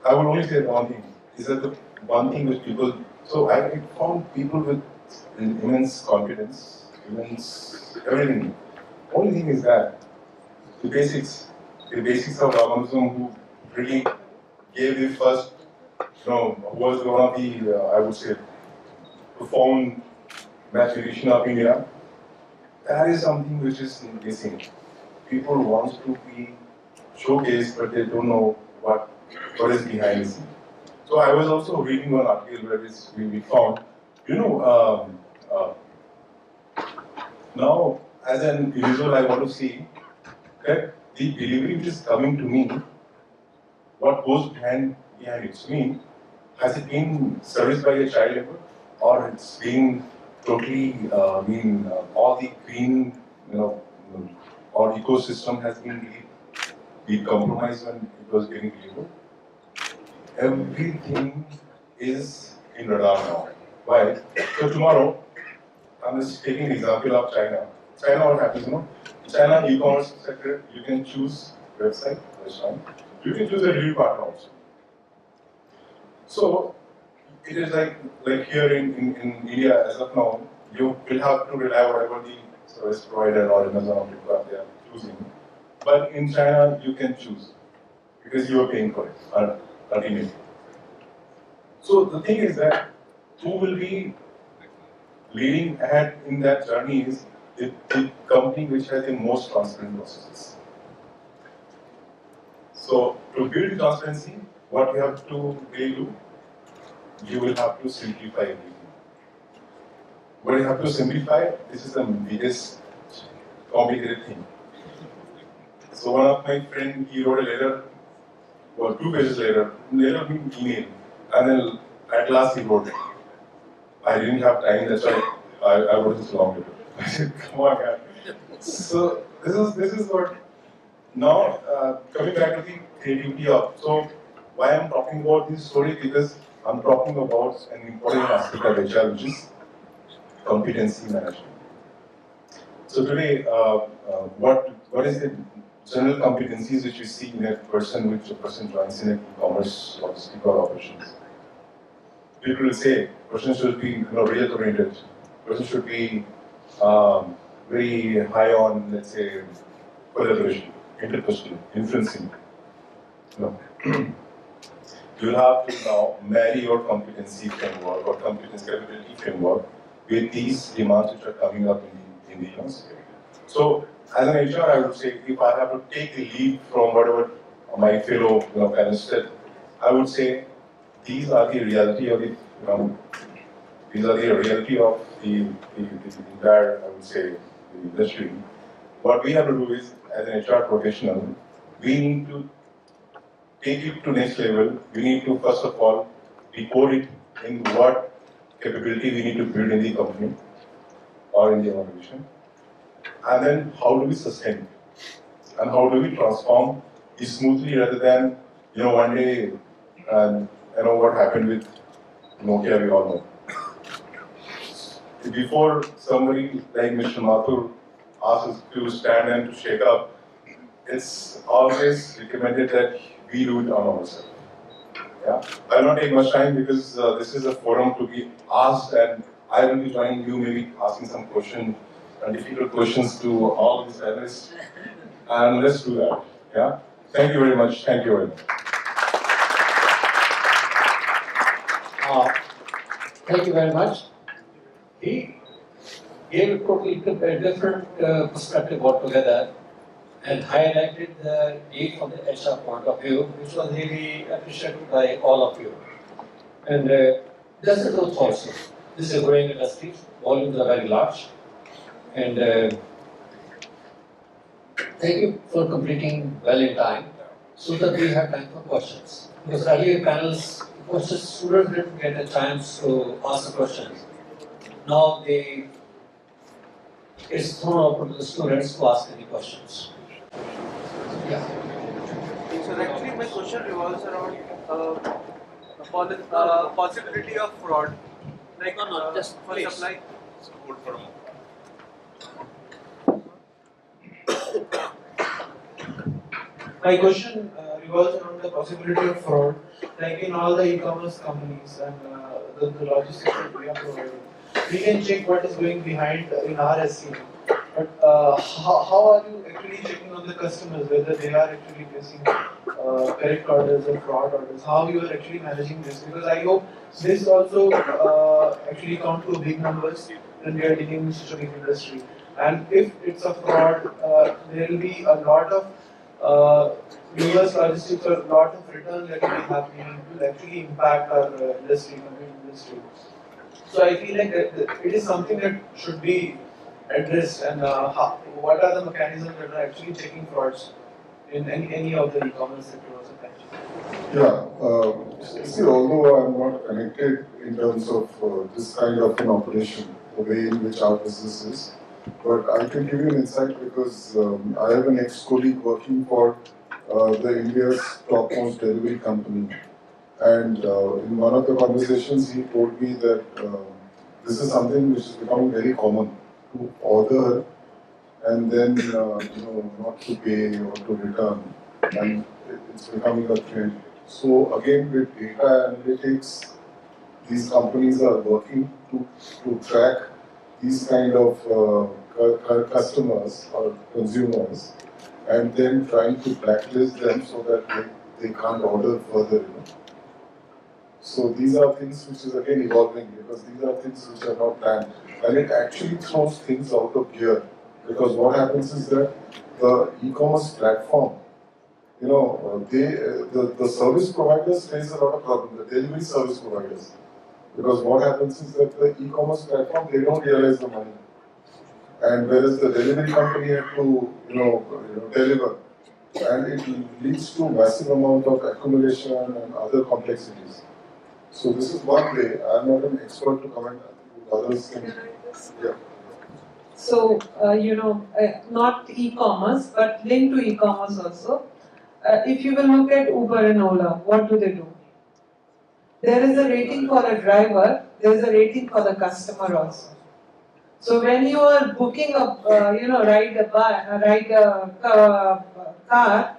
I would only say one thing. Is that the one thing which people, so I found people with immense confidence, immense everything. Only thing is that the basics of Ramanujan, who really gave the first, who was one of the, I would say, profound maturation of India, that is something which is missing. People want to be showcased, but they don't know what is behind the scene. So I was also reading one article where we found, now as an individual, I want to see that the delivery which is coming to me, what goes behind it. So, has it been serviced by a child labor, or it's been totally, all the green, or ecosystem has been really compromised when it was getting delivered? Everything is in radar now. Why? So tomorrow, I'm just taking an example of China. China, what happens, China e-commerce sector, you can choose website, restaurant. You can choose a delivery partner also. So it is like here in India as of now, you will have to rely on whatever the service provider or Amazon or Flipkart they are choosing. But in China, you can choose because you are paying for it ultimately. So the thing is that who will be leading ahead in that journey is the company which has the most transparent processes. So to build transparency, what you have to really do, you will have to simplify everything. When you have to simplify, this is the biggest complicated thing. So one of my friends, he wrote a letter, 2 pages later means email, and then at last he wrote, I didn't have time, that's why I wrote this long letter. I said, come on, guy. So this is what, now coming back to the creativity of, so why I'm talking about this story, because I'm talking about an important aspect of HR, which is competency management. So today, what is the general competencies which you see in a person which a person joins in a e-commerce logistic or operations? People will say, person should be result-oriented, person should be very high on, let's say, collaboration, interpersonal, influencing. You'll have to now marry your competency framework or competence capability framework with these demands which are coming up in the university. So, as an HR, I would say, if I have to take the lead from whatever my fellow panelists said, I would say these are the reality of the entire, I would say, the industry. What we have to do is, as an HR professional, we need to take it to next level. We need to first of all decode it in what capability we need to build in the company or in the organization, and then how do we sustain it, and how do we transform it smoothly rather than one day, what happened with Nokia we all know. Before somebody like Mr. Mathur asks us to stand and to shake up, it's always recommended that we do it on ourselves. Yeah? I'll not take much time because this is a forum to be asked, and I will be joining you, maybe asking some questions, difficult questions to all these analysts. And let's do that. Yeah? Thank you very much. Thank you very much. Thank you very much. He gave a totally different perspective altogether and highlighted the need from the HR point of view, which was really appreciated by all of you. And that's the truth also. This is a growing industry, volumes are very large. And thank you for completing well in time so that we have time for questions. Because earlier panels, questions, students didn't get a chance to ask the questions. Now it's thrown open to the students to ask any questions. Yeah. So actually my question revolves around possibility of fraud. Like just for supply. Hold for a moment. My question revolves around the possibility of fraud, like in all the e-commerce companies and the logistics that we are providing. We can check what is going behind in our SEO, but how are you actually checking on the customers whether they are actually placing correct orders or fraud orders? How you are actually managing this? Because I hope this also actually count to big numbers when we are dealing with such a big industry. And if it's a fraud, there will be a lot of reverse logistics or a lot of return that will be happening. It will actually impact our industry, content industry. So I feel like it is something that should be addressed. And what are the mechanisms that are actually checking frauds in any of the e-commerce sector also? Yeah, see, although I'm not connected in terms of this kind of an operation, the way in which our business is, but I can give you an insight because I have an ex-colleague working for the India's topmost delivery company. And in one of the conversations, he told me that this is something which is becoming very common to order and then not to pay or to return, and it's becoming a trend. So again, with data analytics, these companies are working to track these kind of customers or consumers, and then trying to blacklist them so that they can't order further. So these are things which is again evolving because these are things which are not planned, and it actually throws things out of gear because what happens is that the e-commerce platform, the service providers face a lot of problems, the delivery service providers, because what happens is that the e-commerce platform, they don't realize the money, and whereas the delivery company had to deliver, and it leads to massive amount of accumulation and other complexities. So this is one way. I'm not an expert to comment. Others can. Yeah. So, not e-commerce, but linked to e-commerce also. If you will look at Uber and Ola, what do they do? There is a rating for a driver, there is a rating for the customer also. So when you are booking ride a car,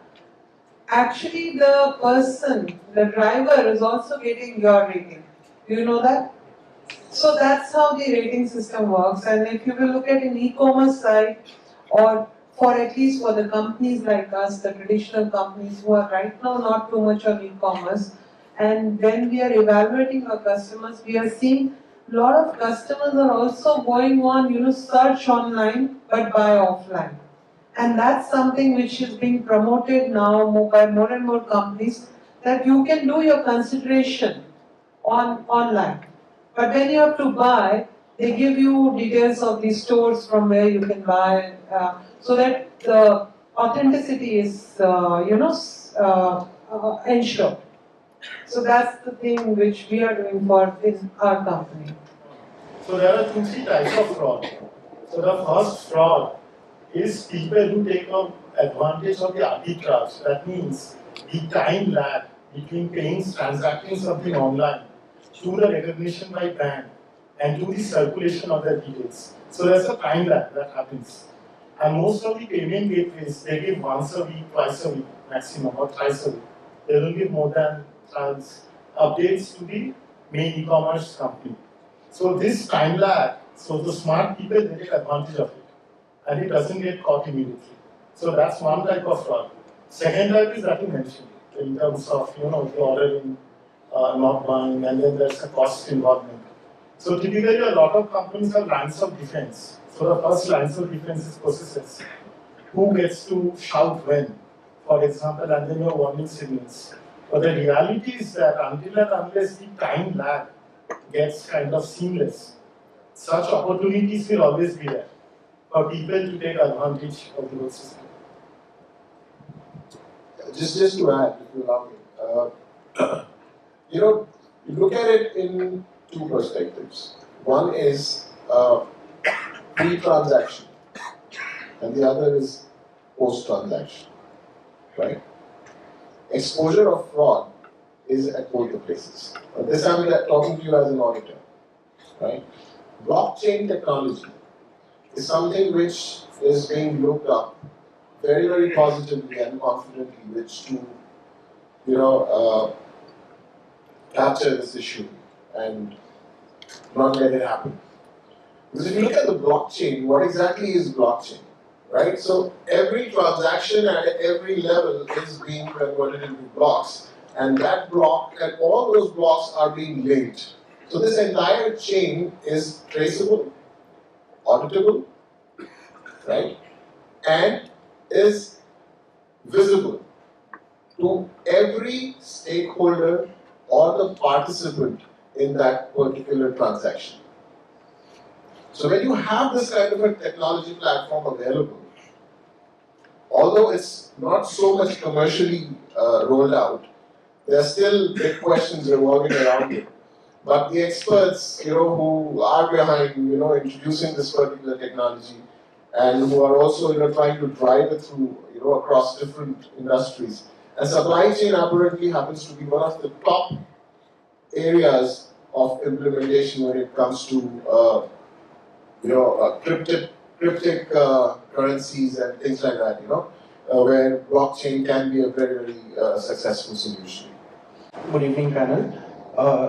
actually the person, the driver is also getting your rating. Do you know that? So that's how the rating system works. And if you will look at an e-commerce side, or for at least for the companies like us, the traditional companies who are right now not too much on e-commerce, and when we are evaluating our customers, we are seeing a lot of customers are also going on, search online but buy offline. And that's something which is being promoted now by more and more companies, that you can do your consideration online. But when you have to buy, they give you details of the stores from where you can buy, so that the authenticity is, ensured. So that's the thing which we are doing for in our company. So there are 2-3 types of fraud. So the first fraud is people who take advantage of the arbitrage. That means the time lag between transacting something online to the recognition by brand and to the circulation of the details. So there's a time lag that happens. And most of the payment gateways, they give once a week, twice a week maximum, or thrice a week. There will be more than updates to the main e-commerce company. So this time lag, so the smart people, they take advantage of it. And it doesn't get caught immediately. So that's one type of fraud. Second type is that you mentioned, in terms of, the ordering, not buying, and then there's a cost involvement. So typically a lot of companies have lines of defense. So the first lines of defense is processes. Who gets to shout when, for example, and then your warning signals. But the reality is that until and unless the time lag gets kind of seamless, such opportunities will always be there for people to take advantage of the whole system. Just to add, if you allow me, you look at it in two perspectives. One is pre-transaction, and the other is post-transaction, right? Exposure of fraud is at both the places. This I'm talking to you as an auditor, right? Blockchain technology is something which is being looked up very, very positively and confidently, which to, capture this issue and not let it happen. Because if you look at the blockchain, what exactly is blockchain, right? So every transaction at every level is being converted into blocks, and that block and all those blocks are being linked. So this entire chain is traceable, auditable, right? And is visible to every stakeholder or the participant in that particular transaction. So when you have this kind of a technology platform available, although it's not so much commercially rolled out, there are still big questions revolving around it. But the experts, who are behind, introducing this particular technology, and who are also, trying to drive it through, across different industries. And supply chain apparently happens to be one of the top areas of implementation when it comes to, cryptic currencies and things like that, where blockchain can be a very, very successful solution. Good evening, panel.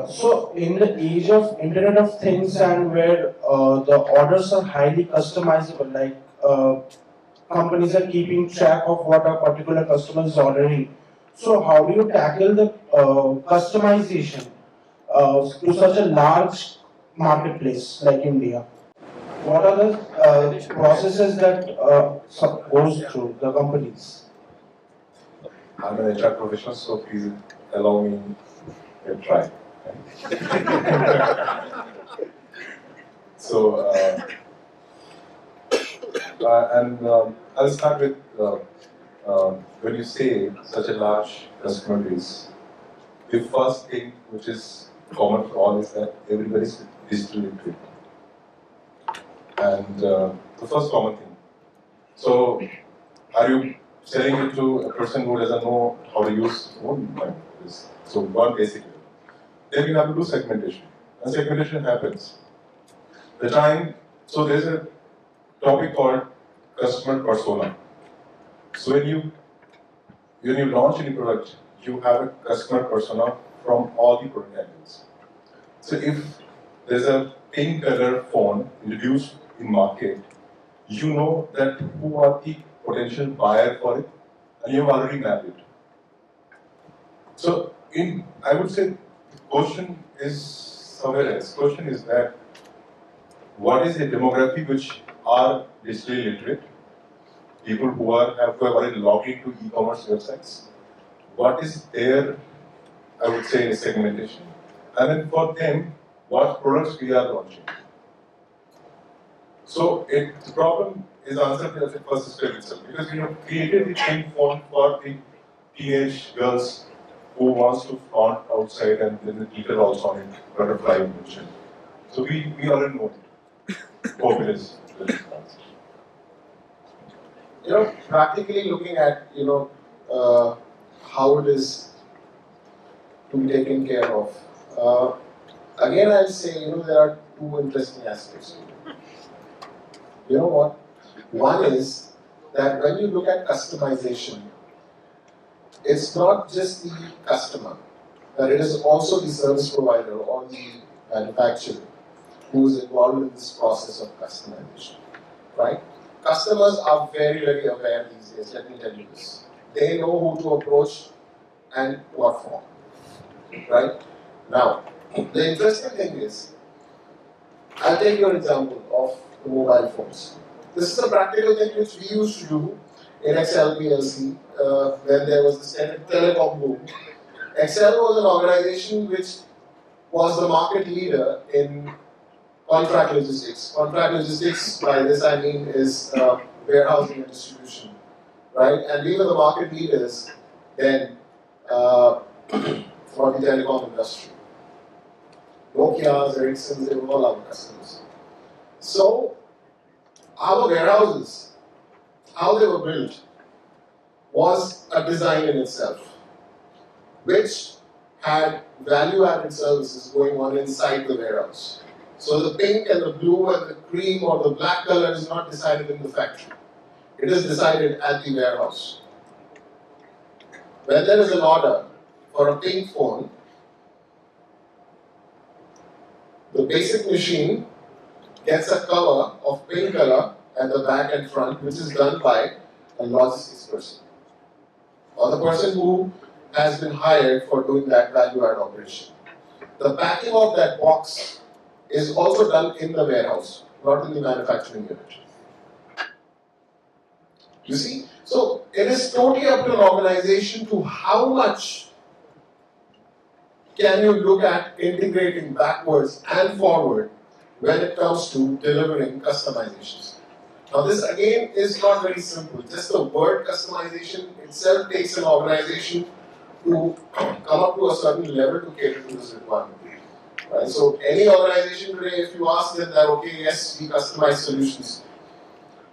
So, in the age of Internet of Things and where the orders are highly customizable, like companies are keeping track of what a particular customer is ordering. So, how do you tackle the customization to such a large marketplace like India? What are the processes that goes through the companies? I'm an HR professional, so please allow me to try. So, I'll start with when you say such a large customer base, the first thing which is common for all is that everybody is digital literate. And the first common thing. So, are you selling it to a person who doesn't know how to use this? So, one basic level. Then you have to do segmentation. And segmentation happens. So there's a topic called customer persona. So when you launch any product, you have a customer persona from all the product angles. So if there's a pink color phone introduced in market, you know that who are the potential buyer for it, and you've already mapped it. So I would say the question is somewhere else. Question is that what is the demography which are digitally literate, people who have already logged into e-commerce websites? What is their, I would say, segmentation? And then for them, what products we are launching? So the problem is answered at the first step itself, because we have created the pink font for the teenage girls who wants to flaunt outside, and then the glitter also on it, butterfly mentioned. So we already know it. Hope it is. Practically looking at, how it is to be taken care of. Again, I'll say, there are two interesting aspects to it. You know what? One is that when you look at customization, it's not just the customer, but it is also the service provider or the manufacturer who is involved in this process of customization, right? Customers are very, very aware these days, let me tell you this. They know who to approach and what for, right? Now, the interesting thing is, I'll take your example of the mobile phones. This is a practical thing which we used to do in Excel PLC when there was this telecom boom. Excel was an organization which was the market leader in contract logistics. Contract logistics, by this I mean, is warehousing and distribution, right? And we were the market leaders then for the telecom industry. Nokia's, Ericsson's, they were all our customers. So, our warehouses, how they were built, was a design in itself, which had value-added services going on inside the warehouse. So the pink and the blue and the cream or the black color is not decided in the factory. It is decided at the warehouse. When there is an order for a pink phone, the basic machine gets a cover of pink color at the back and front, which is done by a logistics person, or the person who has been hired for doing that value-add operation. The packing of that box is also done in the warehouse, not in the manufacturing unit. You see? So it is totally up to an organization to how much can you look at integrating backwards and forward when it comes to delivering customizations. Now this again is not very simple. Just the word customization itself takes an organization to come up to a certain level to cater to this requirement. Right? So any organization today, if you ask them that, okay, yes, we customize solutions,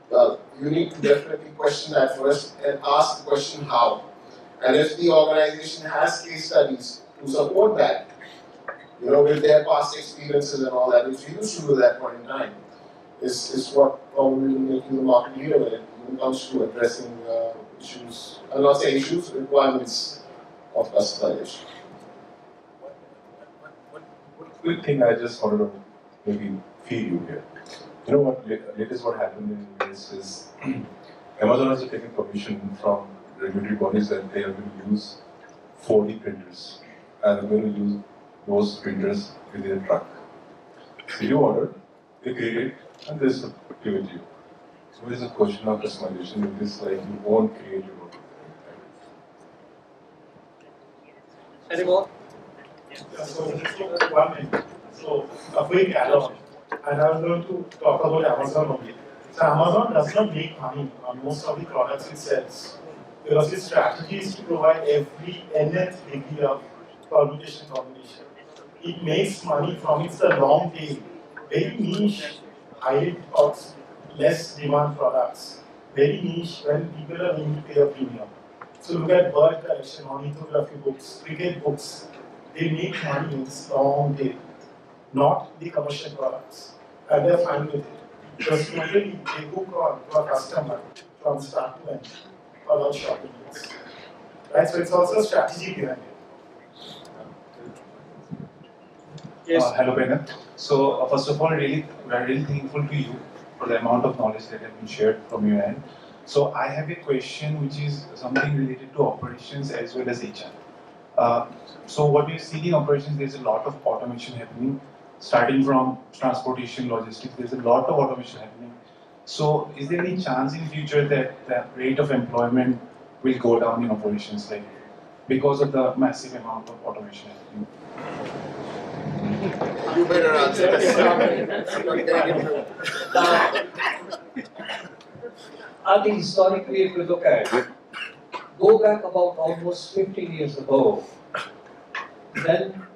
well, you need to definitely question that first and ask the question how. And if the organization has case studies to support that, with their past experiences and all that, which we used to do at that point in time, is what probably will make you the market leader when it comes to addressing issues, I'll not say issues, requirements of customization. One quick thing I just wanted to maybe feed you here. You know what, latest what happened in the US is Amazon has taken permission from regulatory bodies that they are going to use 4D printers and they're going to use those printers in their truck. So you order, they create it, and they just give it to you. So it is a question of customization. It is like you won't create your own. Any more? Yeah, so just 1 minute. So a quick add-on, and I was going to talk about Amazon only. So Amazon does not make money on most of the products it sells, because its strategy is to provide every nth degree of permutation combination. It makes money from its long tail, very niche, highly cost, less demand products, very niche when people are willing to pay a premium. So look at bird collection, ornithography books, cricket books. They make money in this long tail, not the commercial products. And they're fine with it. Because usually they hook on to a customer from start to end for all shopping needs. Right? So it's also a strategy behind it. Yes. Hello, Banerjee. So, first of all, we are really thankful to you for the amount of knowledge that has been shared from your end. So, I have a question which is something related to operations as well as HR. So, what we see in operations, there's a lot of automation happening, starting from transportation, logistics. There's a lot of automation happening. So, is there any chance in future that the rate of employment will go down in operations, like because of the massive amount of automation happening? You better answer this. I think historically, if you look at it, go back about almost 15 years ago, then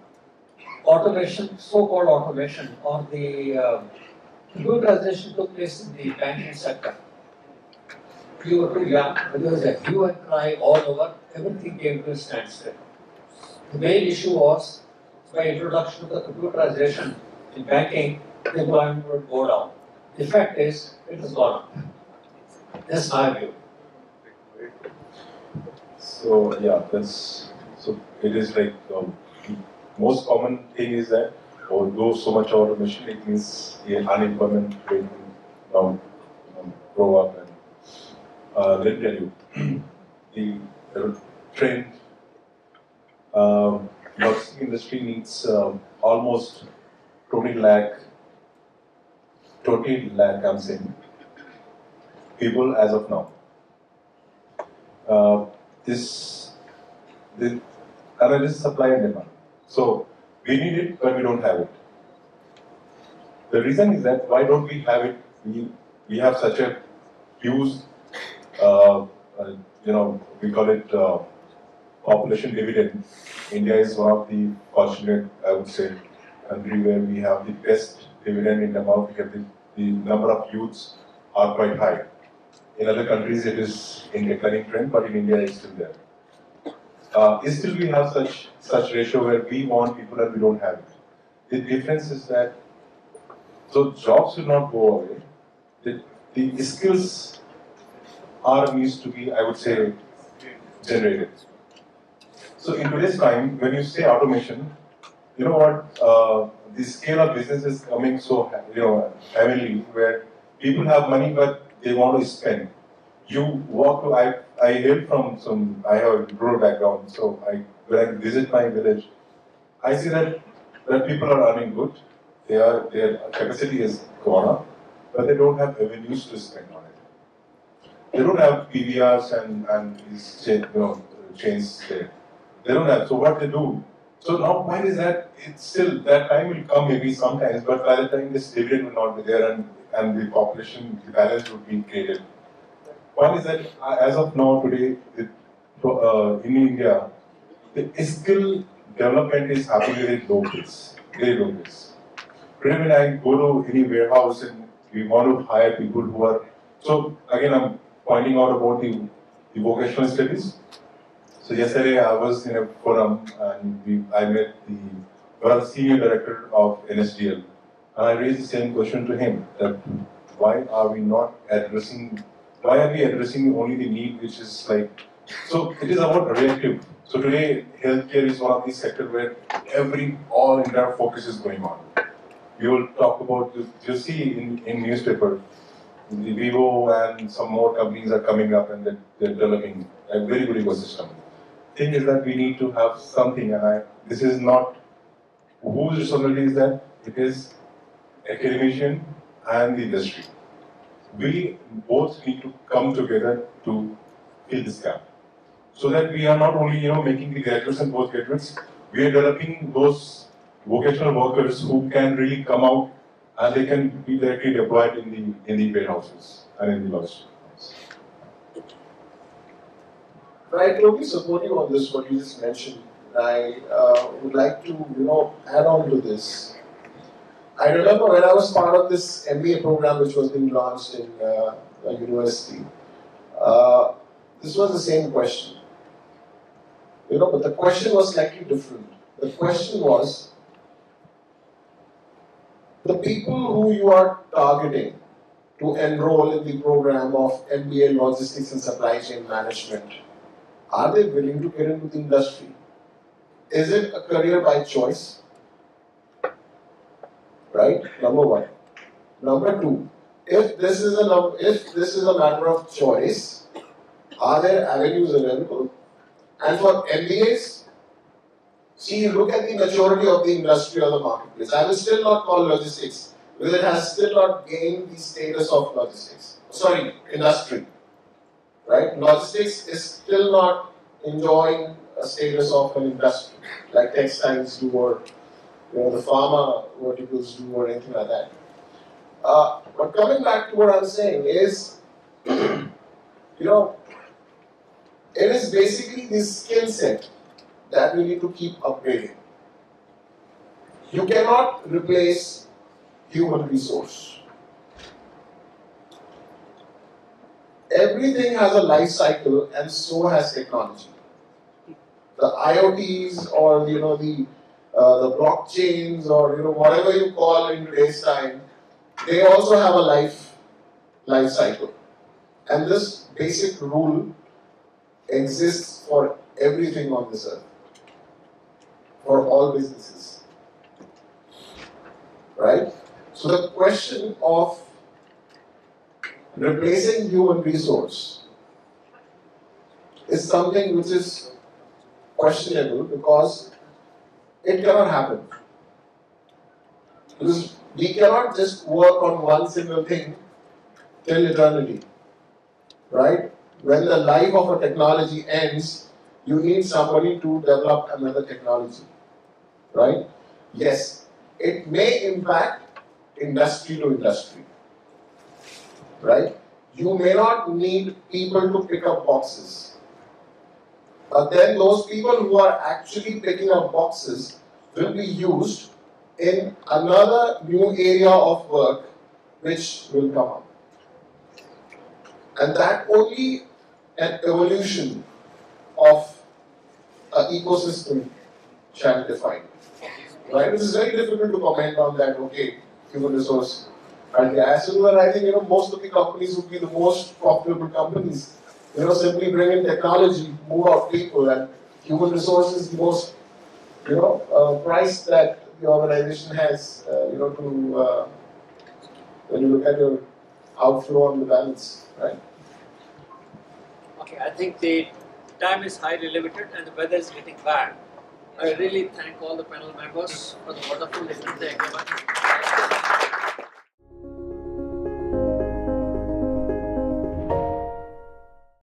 automation, so-called automation, or the computerization took place in the banking sector. You were too young, but there was a hue and cry all over, everything came to a standstill. The main issue was by introduction of the computerization in banking, the employment would go down. The fact is, it has gone up. That's my view. So yeah, so it is like the most common thing is that although so much automation, it means the unemployment rate will now grow up. And let me tell you, the trend logistics industry needs almost 20 lakh I'm saying people as of now. This is supply and demand. So we need it, but we don't have it. The reason is that why don't we have it? We have such a huge, we call it population dividend. India is one of the fortunate, I would say, country where we have the best dividend in the amount because the number of youths are quite high. In other countries, it is in declining trend, but in India, it's still there. Still, we have such ratio where we want people and we don't have it. The difference is that so jobs will not go away. The skills needs to be, I would say, generated. So in today's time, when you say automation, you know what? The scale of business is coming so heavily, where people have money but they want to spend. You walk to I hail from I have a rural background, so when I visit my village, I see that people are earning good. Their capacity is gone up, but they don't have avenues to spend on it. They don't have PVRs and these chains there. They don't have. So what they do? So now why is that? It's still that time will come maybe sometimes, but by the time this dividend will not be there and the population the balance would be created. One is that as of now today in India, the skill development is happening very low pace, very low pace. Today when I go to any warehouse and we want to hire people who are, so again I'm pointing out about the vocational studies. So yesterday I was in a forum and I met one of the senior director of NSDL, and I raised the same question to him that why are we addressing only the need which is like, so it is about reactive. So today healthcare is one of these sectors where all entire focus is going on. We will talk about, you see in newspaper, the Vivo and some more companies are coming up and they're developing a very good ecosystem. Thing is that we need to have something, and this is not whose responsibility is that, it is academician and the industry. We both need to come together to fill this gap. So that we are not only making the graduates and postgraduates, we are developing those vocational workers who can really come out and they can be directly deployed in the warehouses and in the logistics. I totally support you on this, what you just mentioned. I would like to, add on to this. I remember when I was part of this MBA program which was being launched in a university, this was the same question. But the question was slightly different. The question was, the people who you are targeting to enroll in the program of MBA Logistics and Supply Chain Management, are they willing to get into the industry? Is it a career by choice? Right? Number one. Number two, if this is a matter of choice, are there avenues available? And for MBAs, see, look at the maturity of the industry or the marketplace. I will still not call logistics because it has still not gained the status of industry. Right? Logistics is still not enjoying a status of an industry like textiles do or the pharma verticals do or anything like that. But coming back to what I'm saying is, it is basically this skill set that we need to keep upgrading. You cannot replace human resource. Everything has a life cycle and so has technology. The IoTs or the the blockchains or whatever you call in today's time, they also have a life cycle. And this basic rule exists for everything on this earth, for all businesses. Right? So the question of replacing human resource is something which is questionable because it cannot happen. Because we cannot just work on one single thing till eternity. Right? When the life of a technology ends, you need somebody to develop another technology. Right? Yes, it may impact industry to industry. Right? You may not need people to pick up boxes. But then those people who are actually picking up boxes will be used in another new area of work which will come up. And that only an evolution of an ecosystem shall define. Right? It is very difficult to comment on that, okay, human resource. And as soon as I think most of the companies would be the most profitable companies. Simply bring in technology, move out people, and human resource is the most price that the organization has to when you look at your outflow on the balance, right? Okay, I think the time is highly limited and the weather is getting bad. I really thank all the panel members for the wonderful listening.